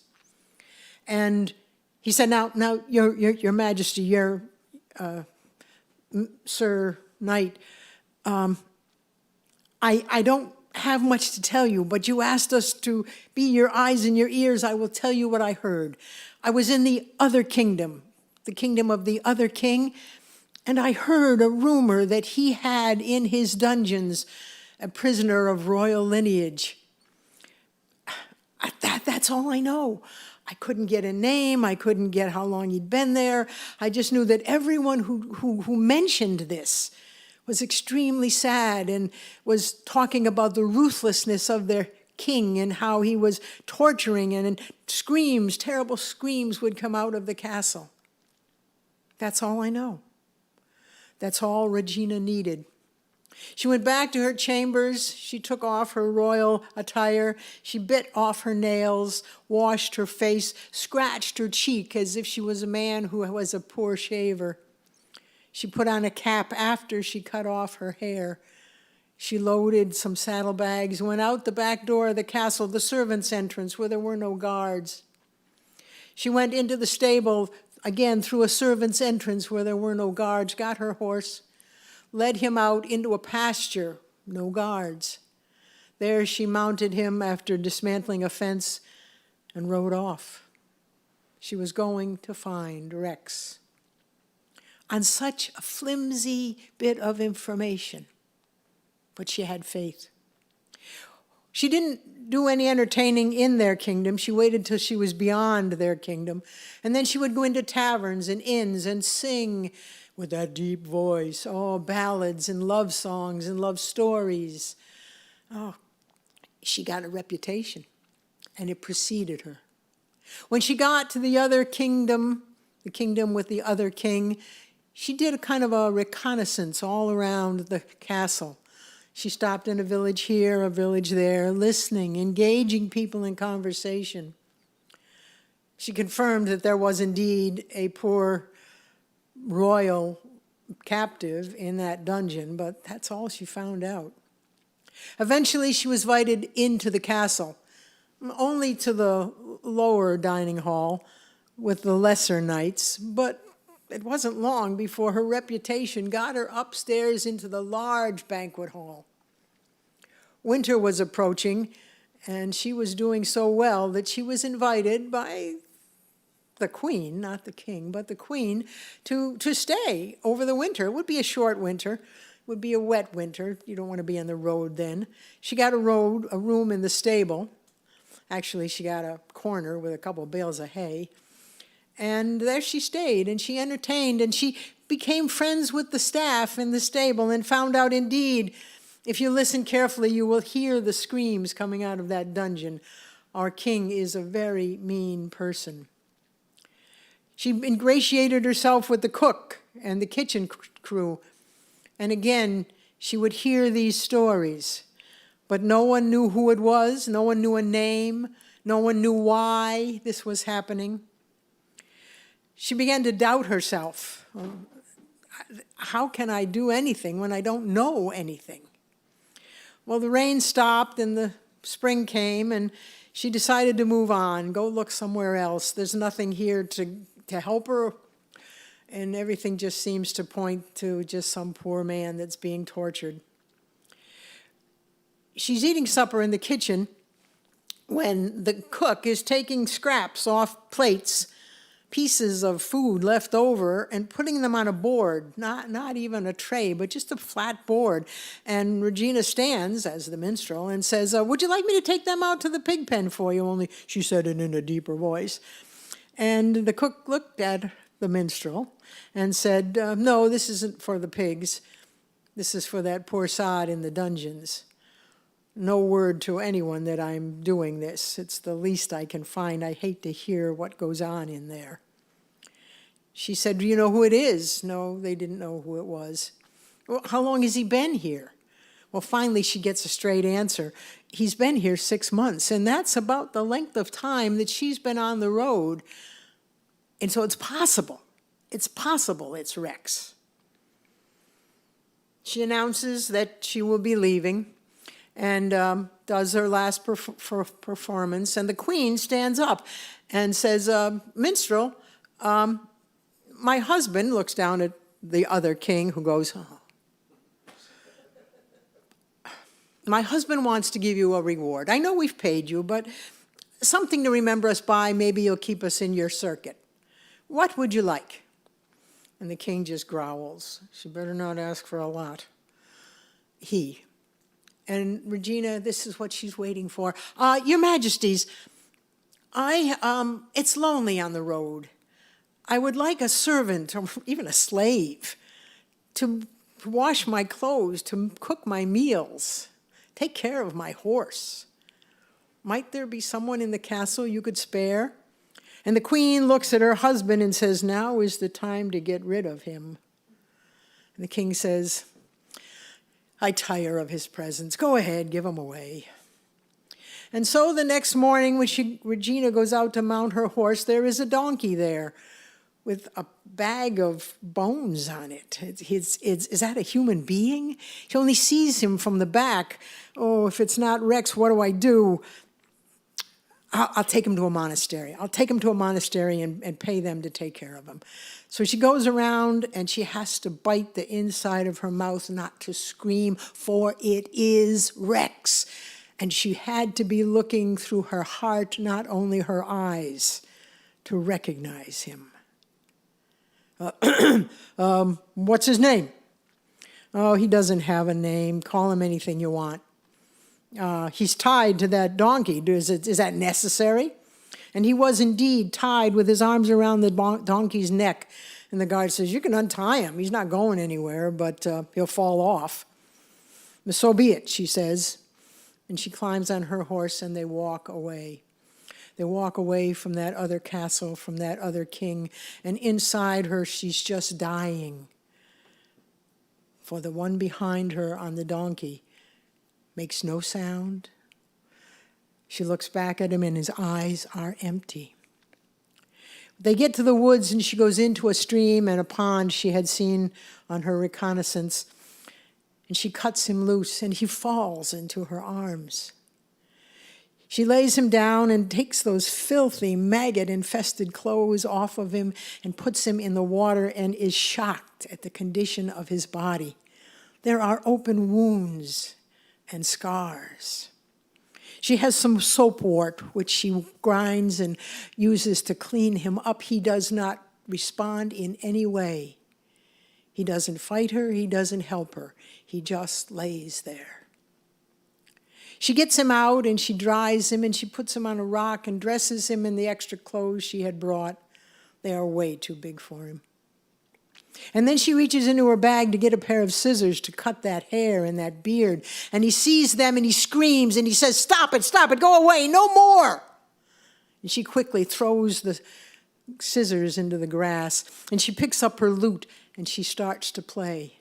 And he said, now, your Majesty, your Sir Knight, I don't have much to tell you, but you asked us to be your eyes and your ears. I will tell you what I heard. I was in the other kingdom, the kingdom of the other king, and I heard a rumor that he had in his dungeons a prisoner of royal lineage. That's all I know. I couldn't get a name. I couldn't get how long he'd been there. I just knew that everyone who mentioned this was extremely sad and was talking about the ruthlessness of their king and how he was torturing, and screams, terrible screams would come out of the castle. That's all I know. That's all Regina needed. She went back to her chambers. She took off her royal attire. She bit off her nails, washed her face, scratched her cheek as if she was a man who was a poor shaver. She put on a cap after she cut off her hair. She loaded some saddlebags, went out the back door of the castle, the servants' entrance, where there were no guards. She went into the stable, again through a servants' entrance where there were no guards, got her horse, led him out into a pasture, no guards. There she mounted him after dismantling a fence and rode off. She was going to find Rex. On such a flimsy bit of information, but she had faith. She didn't do any entertaining in their kingdom. She waited till she was beyond their kingdom. And then she would go into taverns and inns and sing with that deep voice, ballads and love songs and love stories. She got a reputation, and it preceded her. When she got to the other kingdom, the kingdom with the other king. She did a kind of a reconnaissance all around the castle. She stopped in a village here, a village there, listening, engaging people in conversation. She confirmed that there was indeed a poor royal captive in that dungeon, but that's all she found out. Eventually, she was invited into the castle, only to the lower dining hall with the lesser knights, but it wasn't long before her reputation got her upstairs into the large banquet hall. Winter was approaching, and she was doing so well that she was invited by the queen, not the king, but the queen, to stay over the winter. It would be a short winter. It would be a wet winter. You don't want to be on the road then. She got a room in the stable. Actually, she got a corner with a couple of bales of hay. And there she stayed, and she entertained, and she became friends with the staff in the stable and found out, indeed, if you listen carefully, you will hear the screams coming out of that dungeon. Our king is a very mean person. She ingratiated herself with the cook and the kitchen crew. And again, she would hear these stories. But no one knew who it was. No one knew a name. No one knew why this was happening. She began to doubt herself. How can I do anything when I don't know anything? Well, the rain stopped and the spring came, and she decided to move on, go look somewhere else. There's nothing here to help her, and everything just seems to point to just some poor man that's being tortured. She's eating supper in the kitchen when the cook is taking scraps off plates, pieces of food left over, and putting them on a board, not even a tray, but just a flat board. And Regina stands, as the minstrel, and says, would you like me to take them out to the pig pen for you? Only she said it in a deeper voice. And the cook looked at the minstrel and said, no, this isn't for the pigs. This is for that poor sod in the dungeons. No word to anyone that I'm doing this. It's the least I can find. I hate to hear what goes on in there. She said, do you know who it is? No, they didn't know who it was. Well, how long has he been here? Well, finally she gets a straight answer. He's been here 6 months, and that's about the length of time that she's been on the road. And so it's possible it's Rex. She announces that she will be leaving and does her last performance. And the queen stands up and says, minstrel, my husband, looks down at the other king who goes, oh. My husband wants to give you a reward. I know we've paid you, but something to remember us by. Maybe you'll keep us in your circuit. What would you like? And the king just growls. She better not ask for a lot. And Regina, this is what she's waiting for. Your Majesties, it's lonely on the road. I would like a servant, or even a slave, to wash my clothes, to cook my meals, take care of my horse. Might there be someone in the castle you could spare? And the queen looks at her husband and says, now is the time to get rid of him. And the king says, I tire of his presence. Go ahead, give him away. And so the next morning when Regina goes out to mount her horse, there is a donkey there with a bag of bones on it. Is that a human being? She only sees him from the back. Oh, if it's not Rex, what do I do? I'll take him to a monastery. I'll take him to a monastery and pay them to take care of him. So she goes around and she has to bite the inside of her mouth not to scream, for it is Rex. And she had to be looking through her heart, not only her eyes, to recognize him. What's his name? Oh, he doesn't have a name. Call him anything you want. He's tied to that donkey. Is that necessary? And he was indeed tied with his arms around the donkey's neck. And the guard says, you can untie him. He's not going anywhere, but he'll fall off. So be it, she says. And she climbs on her horse and they walk away. They walk away from that other castle, from that other king, and inside her she's just dying. For the one behind her on the donkey makes no sound. She looks back at him and his eyes are empty. They get to the woods and she goes into a stream and a pond she had seen on her reconnaissance, and she cuts him loose and he falls into her arms. She lays him down and takes those filthy, maggot-infested clothes off of him and puts him in the water and is shocked at the condition of his body. There are open wounds and scars. She has some soapwort, which she grinds and uses to clean him up. He does not respond in any way. He doesn't fight her. He doesn't help her. He just lays there. She gets him out and she dries him and she puts him on a rock and dresses him in the extra clothes she had brought. They are way too big for him. And then she reaches into her bag to get a pair of scissors to cut that hair and that beard. And he sees them and he screams and he says, stop it, go away, no more. And she quickly throws the scissors into the grass and she picks up her lute and she starts to play.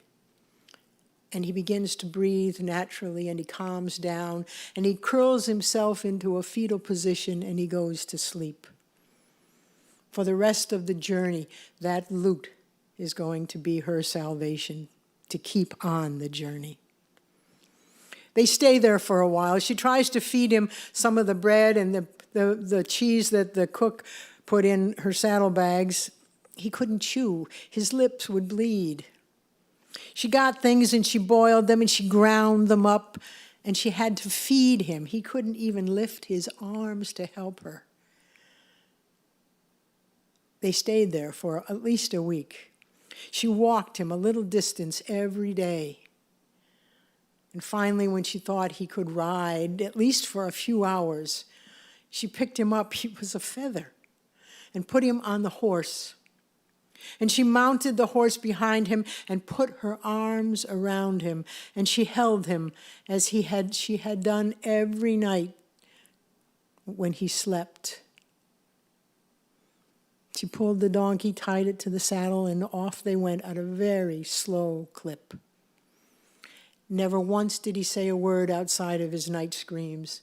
And he begins to breathe naturally and he calms down and he curls himself into a fetal position and he goes to sleep. For the rest of the journey, that lute is going to be her salvation, to keep on the journey. They stay there for a while. She tries to feed him some of the bread and the cheese that the cook put in her saddlebags. He couldn't chew. His lips would bleed. She got things and she boiled them and she ground them up and she had to feed him. He couldn't even lift his arms to help her. They stayed there for at least a week. She walked him a little distance every day. And finally, when she thought he could ride, at least for a few hours, she picked him up, he was a feather, and put him on the horse. And she mounted the horse behind him and put her arms around him, and she held him as she had done every night when he slept. She pulled the donkey, tied it to the saddle, and off they went at a very slow clip. Never once did he say a word outside of his night screams.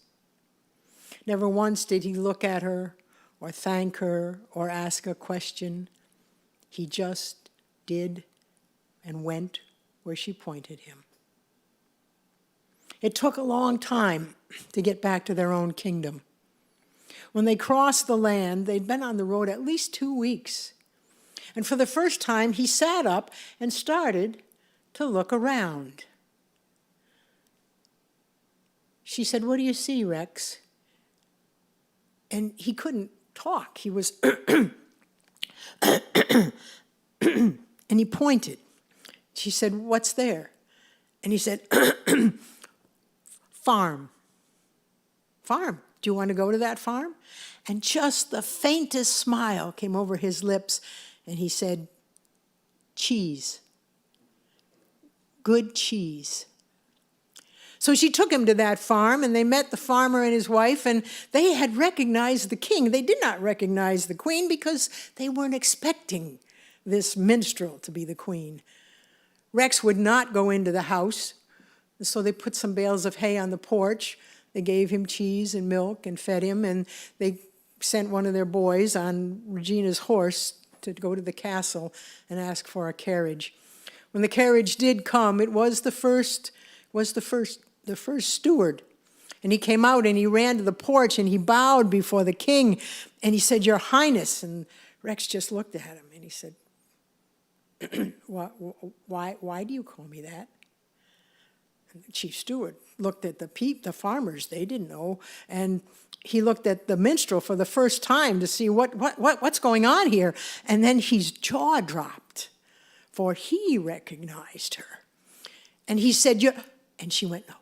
Never once did he look at her or thank her or ask a question. He just did and went where she pointed him. It took a long time to get back to their own kingdom. When they crossed the land, they'd been on the road at least 2 weeks. And for the first time, he sat up and started to look around. She said, "What do you see, Rex?" And he couldn't talk. He was, and he pointed. She said, "What's there?" And he said, "Farm. Farm. Do you want to go to that farm?" And just the faintest smile came over his lips, and he said, "Cheese. Good cheese." So she took him to that farm, and they met the farmer and his wife, and they had recognized the king. They did not recognize the queen because they weren't expecting this minstrel to be the queen. Rex would not go into the house, so they put some bales of hay on the porch. They gave him cheese and milk and fed him, and they sent one of their boys on Regina's horse to go to the castle and ask for a carriage. When the carriage did come, it was the first steward. And he came out and he ran to the porch and he bowed before the king and he said, "Your Highness." And Rex just looked at him and he said, why do you call me that? And the chief steward looked at the farmers, they didn't know, and he looked at the minstrel for the first time to see what's going on here. And then his jaw dropped, for he recognized her. And he said, and she went, "No."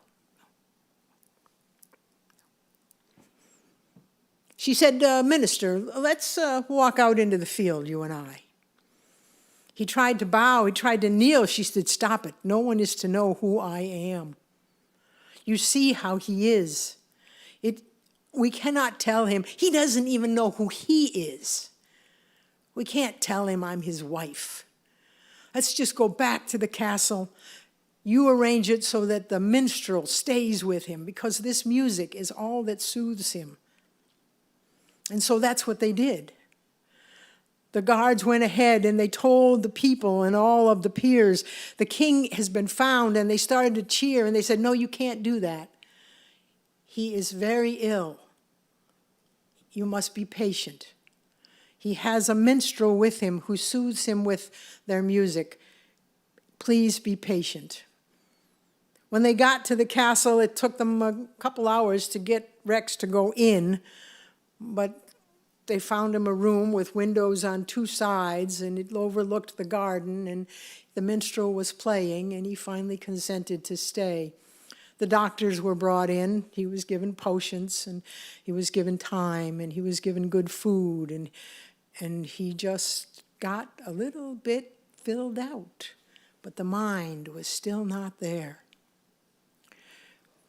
She said, "Minister, let's walk out into the field, you and I." He tried to bow, he tried to kneel. She said, "Stop it. No one is to know who I am. You see how he is. We cannot tell him. He doesn't even know who he is. We can't tell him I'm his wife. Let's just go back to the castle. You arrange it so that the minstrel stays with him, because this music is all that soothes him. And so that's what they did. The guards went ahead and they told the people and all of the peers, the king has been found, and they started to cheer, and they said, no, you can't do that. He is very ill. You must be patient. He has a minstrel with him who soothes him with their music. Please be patient. When they got to the castle, it took them a couple hours to get Rex to go in, but they found him a room with windows on two sides, and it overlooked the garden, and the minstrel was playing, and he finally consented to stay. The doctors were brought in. He was given potions, and he was given time, and he was given good food, and he just got a little bit filled out, but the mind was still not there.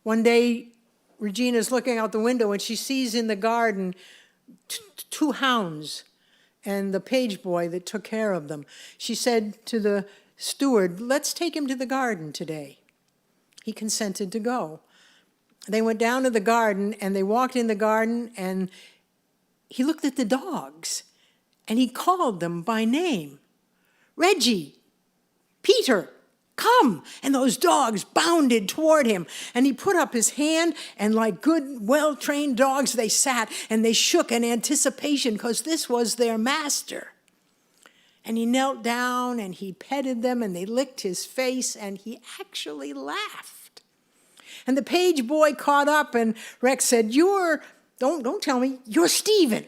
One day, Regina's looking out the window, and she sees in the garden two hounds and the page boy that took care of them. She said to the steward, let's take him to the garden today. He consented to go. They went down to the garden, and they walked in the garden, and he looked at the dogs, and he called them by name. Reggie, Peter, come. And those dogs bounded toward him, and he put up his hand, and like good, well-trained dogs, they sat, and they shook in anticipation, because this was their master. And he knelt down, and he petted them, and they licked his face, and he actually laughed. And the page boy caught up, and Rex said, don't tell me, you're Stephen.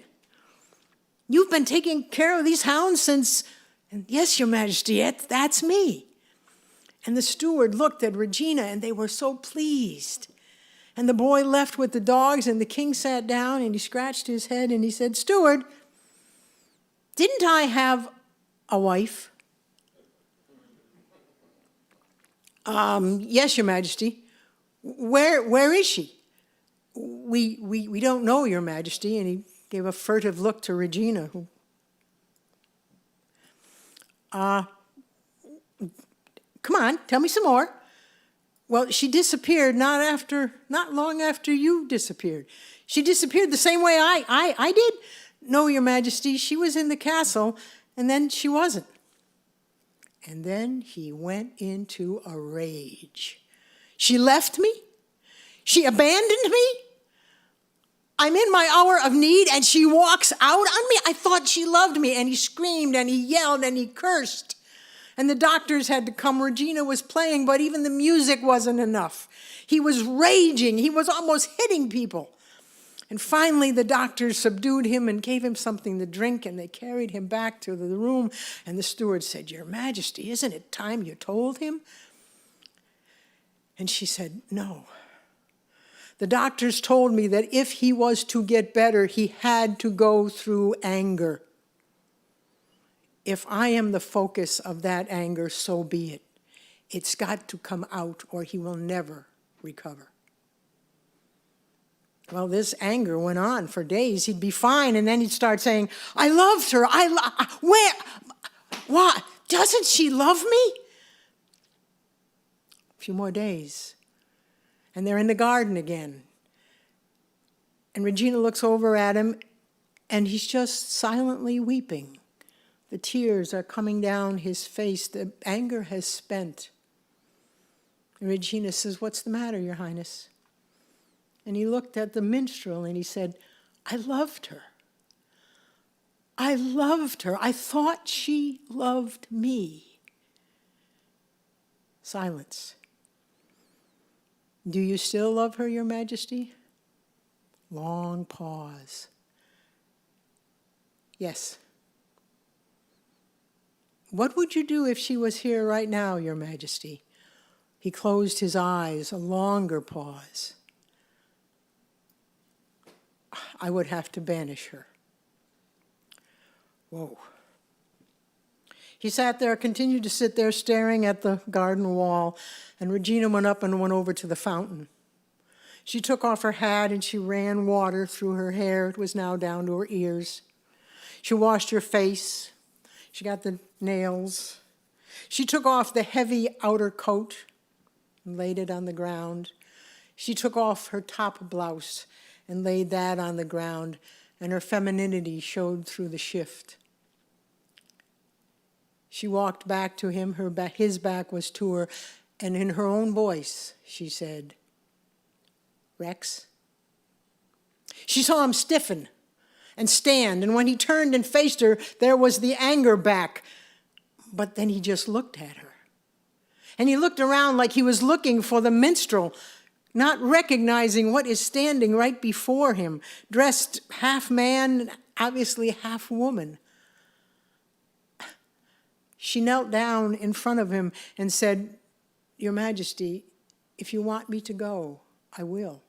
You've been taking care of these hounds since, and yes, Your Majesty, that's me. And the steward looked at Regina, and they were so pleased. And the boy left with the dogs, and the king sat down, and he scratched his head, and he said, Steward, didn't I have a wife? Yes, Your Majesty. Where is she? We don't know, Your Majesty. And he gave a furtive look to Regina, who come on, tell me some more. Well, she disappeared not long after you disappeared. She disappeared the same way I did. No, Your Majesty, she was in the castle, and then she wasn't. And then he went into a rage. She left me? She abandoned me? I'm in my hour of need, and she walks out on me? I thought she loved me. And he screamed, and he yelled, and he cursed. And the doctors had to come. Regina was playing, but even the music wasn't enough. He was raging. He was almost hitting people. And finally, the doctors subdued him and gave him something to drink, and they carried him back to the room. And the steward said, Your Majesty, isn't it time you told him? And she said, no. The doctors told me that if he was to get better, he had to go through anger. If I am the focus of that anger, so be it. It's got to come out, or he will never recover. Well, this anger went on for days. He'd be fine, and then he'd start saying, I loved her. Where? Why? Doesn't she love me? A few more days, and they're in the garden again. And Regina looks over at him, and he's just silently weeping. The tears are coming down his face. The anger has spent. And Regina says, what's the matter, Your Highness? And he looked at the minstrel and he said, I loved her. I loved her. I thought she loved me. Silence. Do you still love her, Your Majesty? Long pause. Yes. What would you do if she was here right now, Your Majesty? He closed his eyes, a longer pause. I would have to banish her. Whoa. He sat there, continued to sit there staring at the garden wall, and Regina went up and went over to the fountain. She took off her hat and she ran water through her hair. It was now down to her ears. She washed her face. She got the nails. She took off the heavy outer coat and laid it on the ground. She took off her top blouse and laid that on the ground, and her femininity showed through the shift. She walked back to him, his back was to her, and in her own voice, she said, "Rex?" She saw him stiffen and stand, and when he turned and faced her, there was the anger back. But then he just looked at her. And he looked around like he was looking for the minstrel, not recognizing what is standing right before him, dressed half man, obviously half woman. She knelt down in front of him and said, "Your Majesty, if you want me to go, I will."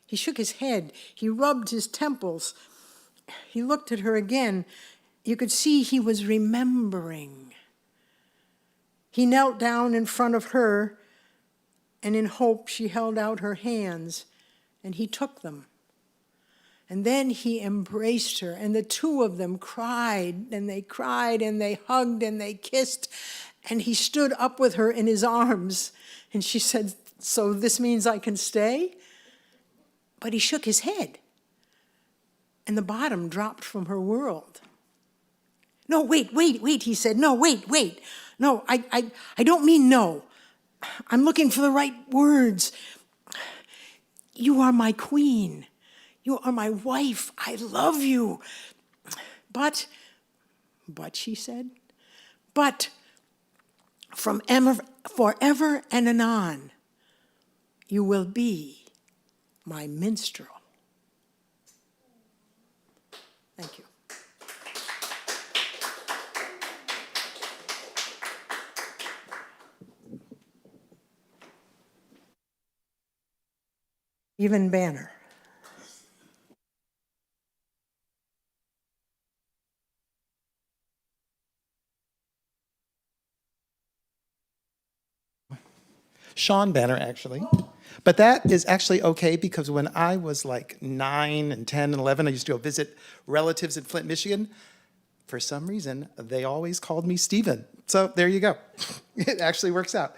He shook his head. He rubbed his temples. He looked at her again. You could see he was remembering. He knelt down in front of her, and in hope she held out her hands, and he took them. And then he embraced her, and the two of them cried, and they hugged, and they kissed, and he stood up with her in his arms, and she said, "So this means I can stay?" But he shook his head, and the bottom dropped from her world. "No, wait," he said. "No, wait. No, I don't mean no. I'm looking for the right words. You are my queen. You are my wife. I love you. But," she said, "but forever and anon, you will be my minstrel." Thank you. Kelvin Banner. Shawn Banner, actually. But that is actually okay because when I was like 9 and 10 and 11, I used to go visit relatives in Flint, Michigan. For some reason, they always called me Stephen. So there you go. It actually works out.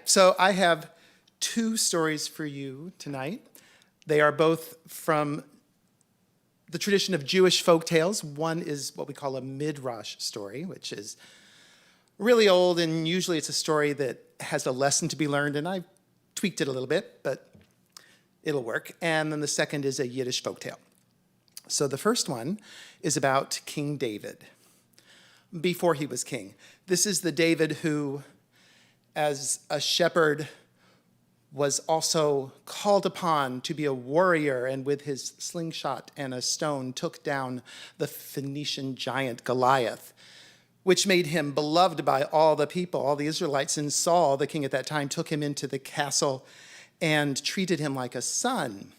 So I have 2 stories for you tonight. They are both from the tradition of Jewish folk tales. One is what we call a midrash story, which is really old, and usually it's a story that has a lesson to be learned, and I've tweaked it a little bit, but it'll work. And then the second is a Yiddish folktale. So the first one is about King David, before he was king. This is the David who, as a shepherd, was also called upon to be a warrior, and with his slingshot and a stone took down the Phoenician giant Goliath, which made him beloved by all the people, all the Israelites. And Saul, the king at that time, took him into the castle and treated him like a son,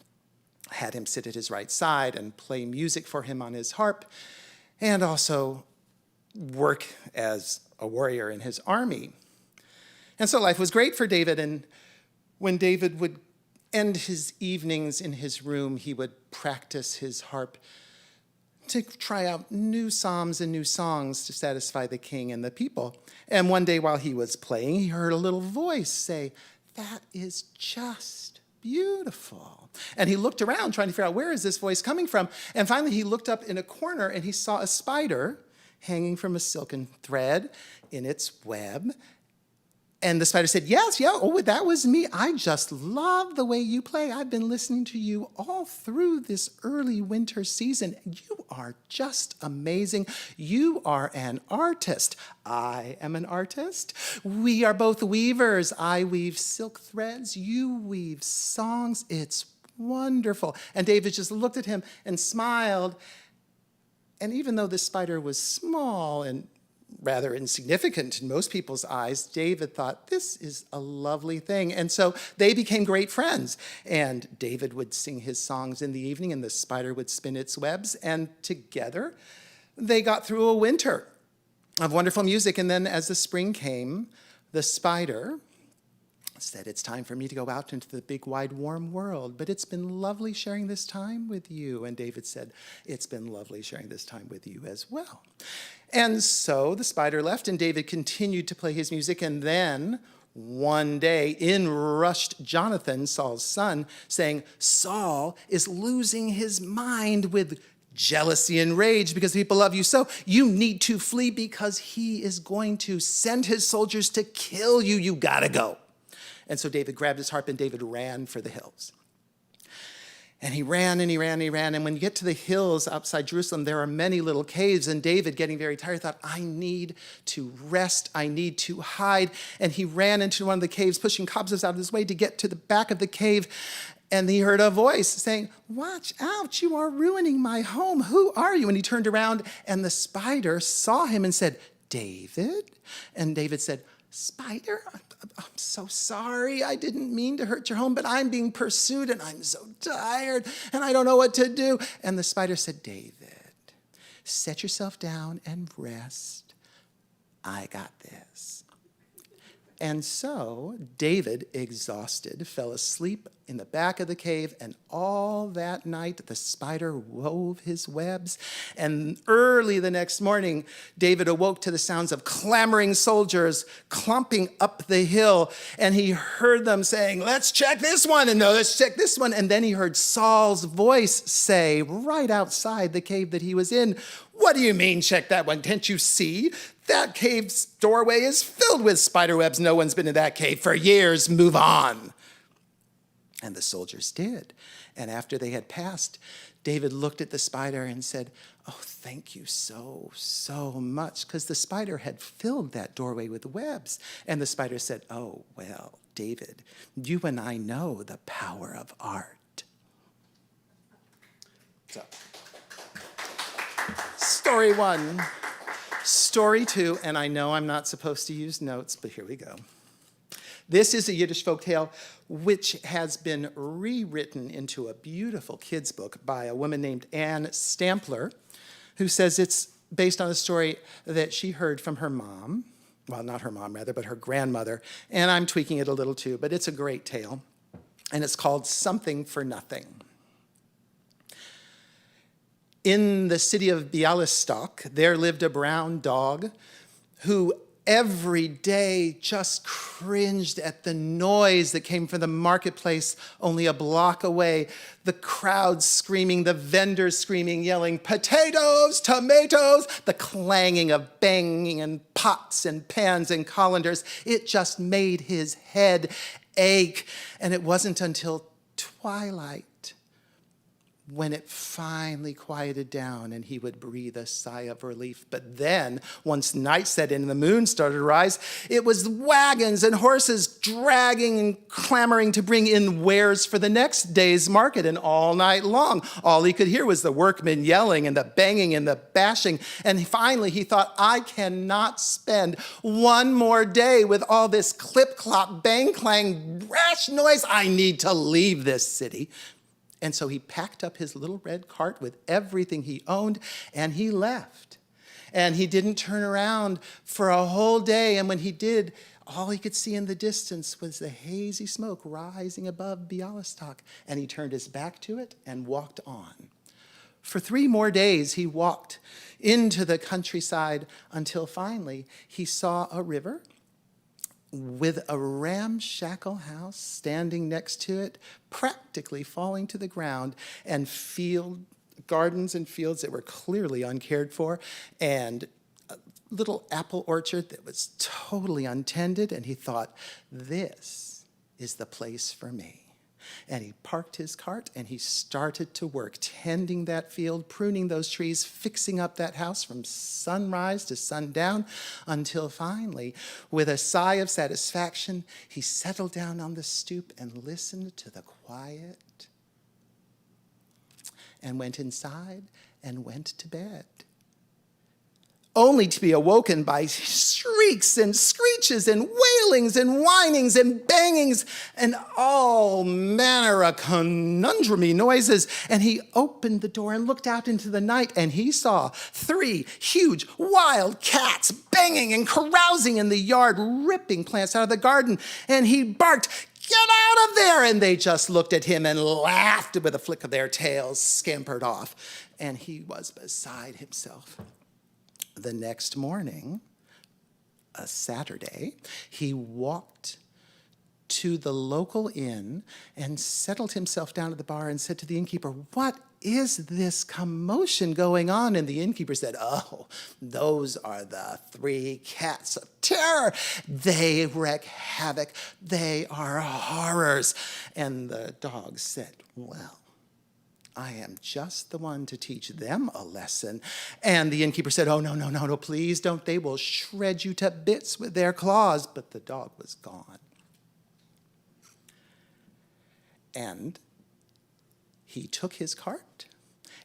had him sit at his right side and play music for him on his harp, and also work as a warrior in his army. And so life was great for David, and when David would end his evenings in his room, he would practice his harp to try out new psalms and new songs to satisfy the king and the people. And one day while he was playing, he heard a little voice say, "That is just beautiful." And he looked around trying to figure out, where is this voice coming from? And finally he looked up in a corner and he saw a spider hanging from a silken thread in its web. And the spider said, "Yes, that was me. I just love the way you play. I've been listening to you all through this early winter season. You are just amazing. You are an artist. I am an artist. We are both weavers. I weave silk threads. You weave songs. It's wonderful." And David just looked at him and smiled. And even though the spider was small and rather insignificant in most people's eyes, David thought, this is a lovely thing. And so they became great friends. And David would sing his songs in the evening, and the spider would spin its webs. And together, they got through a winter of wonderful music. And then as the spring came, the spider said, it's time for me to go out into the big, wide, warm world, but it's been lovely sharing this time with you. And David said, it's been lovely sharing this time with you as well. And so the spider left, and David continued to play his music, and then one day, in rushed Jonathan, Saul's son, saying, Saul is losing his mind with jealousy and rage because people love you so. You need to flee because he is going to send his soldiers to kill you. You gotta go. And so David grabbed his harp and David ran for the hills. And he ran and he ran and he ran. And when you get to the hills outside Jerusalem, there are many little caves. And David, getting very tired, thought, I need to rest. I need to hide. And he ran into one of the caves, pushing cobwebs out of his way to get to the back of the cave. And he heard a voice saying, watch out, you are ruining my home. Who are you? And he turned around and the spider saw him and said, David? And David said, Spider, I'm so sorry. I didn't mean to hurt your home, but I'm being pursued and I'm so tired and I don't know what to do. And the spider said, David, set yourself down and rest. I got this. And so David, exhausted, fell asleep in the back of the cave, and all that night the spider wove his webs. And early the next morning, David awoke to the sounds of clamoring soldiers clumping up the hill, and he heard them saying, let's check this one, and no, let's check this one. And then he heard Saul's voice say right outside the cave that he was in, what do you mean, check that one? Can't you see? That cave's doorway is filled with spider webs. No one's been in that cave for years. Move on. And the soldiers did. And after they had passed, David looked at the spider and said, oh, thank you so, so much, because the spider had filled that doorway with webs. And the spider said, oh, well, David, you and I know the power of art. So, story one. Story two, and I know I'm not supposed to use notes, but here we go. This is a Yiddish folktale which has been rewritten into a beautiful kids' book by a woman named Anne Stampler, who says it's based on a story that she heard from her mom. Well, not her mom, rather, but her grandmother. And I'm tweaking it a little too, but it's a great tale. And it's called Something for Nothing. In the city of Bialystok, there lived a brown dog who every day just cringed at the noise that came from the marketplace only a block away. The crowds screaming, the vendors screaming, yelling, potatoes, tomatoes, the clanging of banging and pots and pans and colanders. It just made his head ache. And it wasn't until twilight when it finally quieted down and he would breathe a sigh of relief. But then, once night set in and the moon started to rise, it was wagons and horses dragging and clamoring to bring in wares for the next day's market. And all night long, all he could hear was the workmen yelling and the banging and the bashing. And finally, he thought, I cannot spend one more day with all this clip-clop, bang-clang, rash noise. I need to leave this city. And so he packed up his little red cart with everything he owned, and he left. And he didn't turn around for a whole day. And when he did, all he could see in the distance was the hazy smoke rising above Bialystok. And he turned his back to it and walked on. For 3 more days, he walked into the countryside until finally he saw a river with a ramshackle house standing next to it, practically falling to the ground, and gardens and fields that were clearly uncared for, and a little apple orchard that was totally untended. And he thought, this is the place for me. And he parked his cart and he started to work, tending that field, pruning those trees, fixing up that house from sunrise to sundown, until finally, with a sigh of satisfaction, he settled down on the stoop and listened to the quiet and went inside and went to bed. only to be awoken by shrieks and screeches and wailings and whinings and bangings and all manner of conundrumy noises. And he opened the door and looked out into the night, and he saw 3 huge wild cats banging and carousing in the yard, ripping plants out of the garden. And he barked, "Get out of there!" And they just looked at him and laughed with a flick of their tails, scampered off. And he was beside himself. The next morning, a Saturday, he walked to the local inn and settled himself down at the bar and said to the innkeeper, "What is this commotion going on?" And the innkeeper said, "Oh, those are the 3 cats of terror. They wreak havoc. They are horrors." And the dog said, "Well, I am just the one to teach them a lesson." And the innkeeper said, "Oh, no, please don't. They will shred you to bits with their claws." But the dog was gone. And he took his cart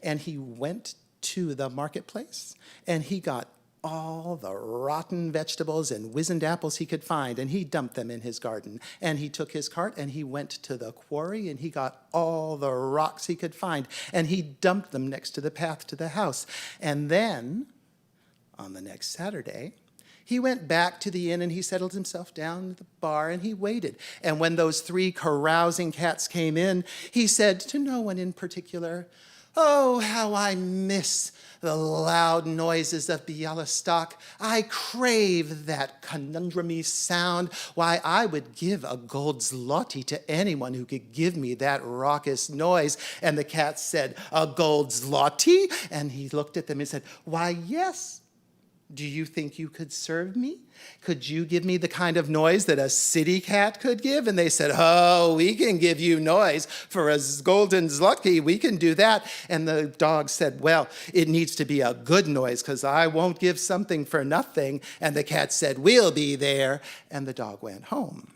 and he went to the marketplace and he got all the rotten vegetables and wizened apples he could find, and he dumped them in his garden. And he took his cart and he went to the quarry and he got all the rocks he could find, and he dumped them next to the path to the house. And then, on the next Saturday, he went back to the inn and he settled himself down at the bar and he waited. And when those 3 carousing cats came in, he said to no one in particular, "Oh, how I miss the loud noises of Bialystok. I crave that conundrumy sound. Why, I would give a gold zloty to anyone who could give me that raucous noise." And the cats said, "A gold zloty?" And he looked at them and said, "Why, yes. Do you think you could serve me? Could you give me the kind of noise that a city cat could give?" And they said, "Oh, we can give you noise for a golden zloty. We can do that." And the dog said, "Well, it needs to be a good noise, because I won't give something for nothing." And the cat said, "We'll be there." And the dog went home.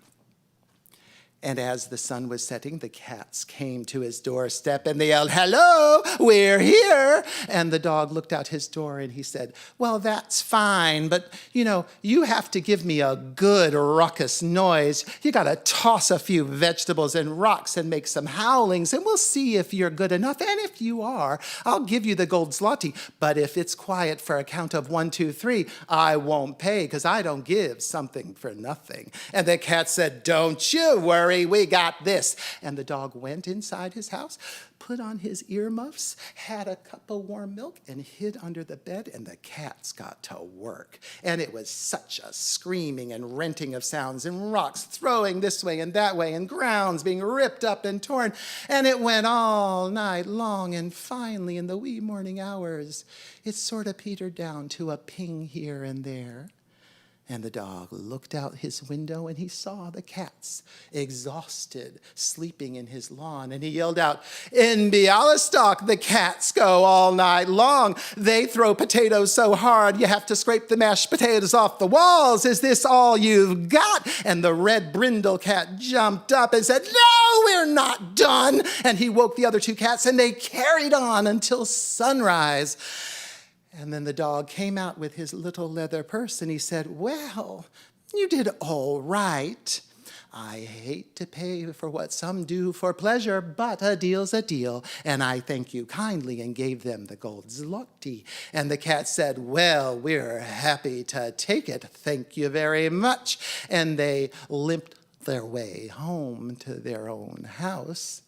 And as the sun was setting, the cats came to his doorstep and they yelled, "Hello, we're here." And the dog looked out his door and he said, "Well, that's fine, but you have to give me a good raucous noise. You got to toss a few vegetables and rocks and make some howlings, and we'll see if you're good enough. And if you are, I'll give you the gold zloty. But if it's quiet for a count of 1, 2, 3, I won't pay, because I don't give something for nothing." And the cat said, "Don't you worry. We got this." And the dog went inside his house, put on his earmuffs, had a cup of warm milk, and hid under the bed, and the cats got to work. And it was such a screaming and renting of sounds, and rocks throwing this way and that way, and grounds being ripped up and torn. And it went all night long, and finally, in the wee morning hours, it sort of petered down to a ping here and there. And the dog looked out his window and he saw the cats, exhausted, sleeping in his lawn. And he yelled out, "In Bialystok, the cats go all night long. They throw potatoes so hard you have to scrape the mashed potatoes off the walls. Is this all you've got?" And the red brindle cat jumped up and said, "No, we're not done." And he woke the other 2 cats and they carried on until sunrise. And then the dog came out with his little leather purse and he said, "Well, you did all right. I hate to pay for what some do for pleasure, but a deal's a deal, and I thank you kindly," and gave them the gold zloty. And the cat said, "Well, we're happy to take it. Thank you very much." And they limped their way home to their own house.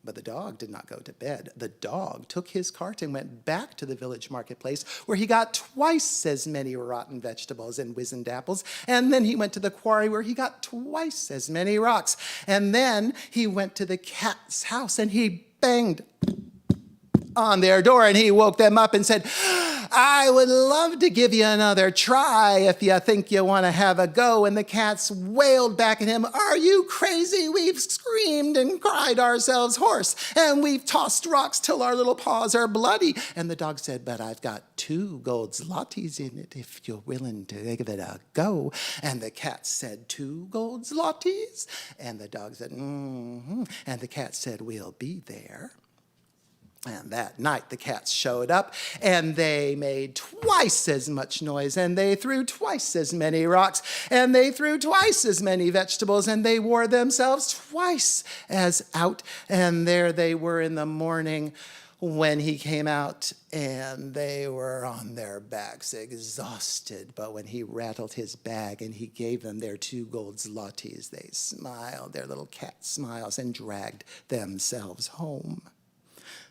But the dog did not go to bed. The dog took his cart and went back to the village marketplace, where he got twice as many rotten vegetables and wizened apples. And then he went to the quarry, where he got twice as many rocks. And then he went to the cat's house and he banged on their door and he woke them up and said, "I would love to give you another try if you think you want to have a go." And the cats wailed back at him, "Are you crazy? We've screamed and cried ourselves hoarse, and we've tossed rocks till our little paws are bloody." And the dog said, "But I've got 2 gold zlotys in it if you're willing to give it a go." And the cat said, "2 gold zlotys?" And the dog said, "Mm-hmm." And the cat said, "We'll be there." And that night the cats showed up, and they made twice as much noise, and they threw twice as many rocks, and they threw twice as many vegetables, and they wore themselves twice as out. And there they were in the morning when he came out, and they were on their backs, exhausted. But when he rattled his bag and he gave them their 2 gold zlotys, they smiled, their little cat smiles, and dragged themselves home.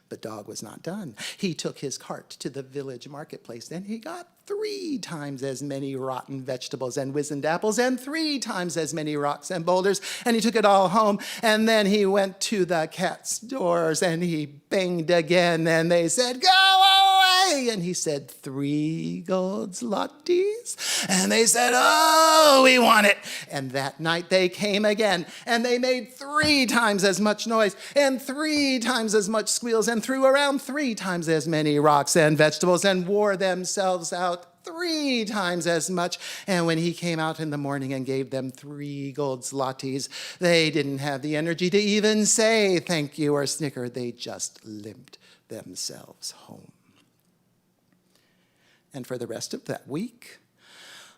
The dog was not done. He took his cart to the village marketplace, and he got 3 times as many rotten vegetables and wizened apples, and 3 times as many rocks and boulders, and he took it all home. And then he went to the cats' doors, and he banged again, and they said, "Go away!" And he said, 3 gold zlotys? And they said, "Oh, we want it." And that night they came again, and they made 3 times as much noise, and 3 times as much squeals, and threw around 3 times as many rocks and vegetables, and wore themselves out 3 times as much. And when he came out in the morning and gave them 3 gold zlotys, they didn't have the energy to even say thank you or snicker. They just limped themselves home. And for the rest of that week,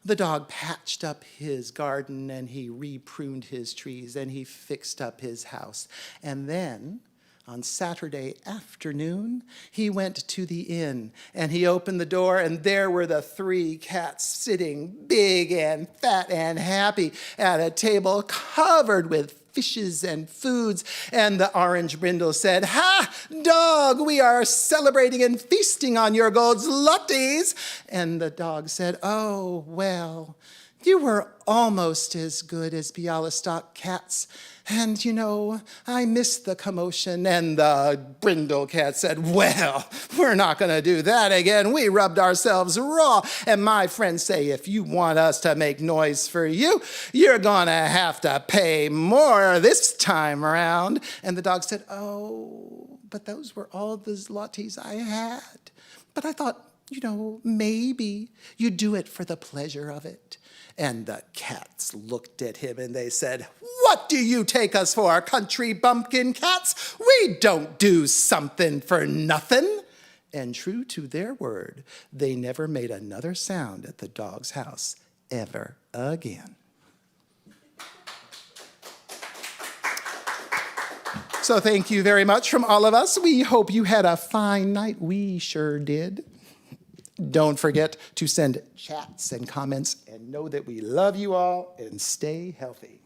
the dog patched up his garden, and he repruned his trees, and he fixed up his house. And then, on Saturday afternoon, he went to the inn, and he opened the door, and there were the 3 cats sitting big and fat and happy at a table covered with fishes and foods. And the orange brindle said, "Ha, dog, we are celebrating and feasting on your gold zlotys." And the dog said, "Oh, well, you were almost as good as Bialystok cats. And, you know, I missed the commotion." And the brindle cat said, "Well, we're not going to do that again. We rubbed ourselves raw. And my friends say if you want us to make noise for you, you're going to have to pay more this time around." And the dog said, "Oh, but those were all the zlotys I had. But I thought, you know, maybe you'd do it for the pleasure of it." And the cats looked at him and they said, "What do you take us for, country bumpkin cats? We don't do something for nothing." And true to their word, they never made another sound at the dog's house ever again. So thank you very much from all of us. We hope you had a fine night. We sure did. Don't forget to send chats and comments, and know that we love you all, and stay healthy.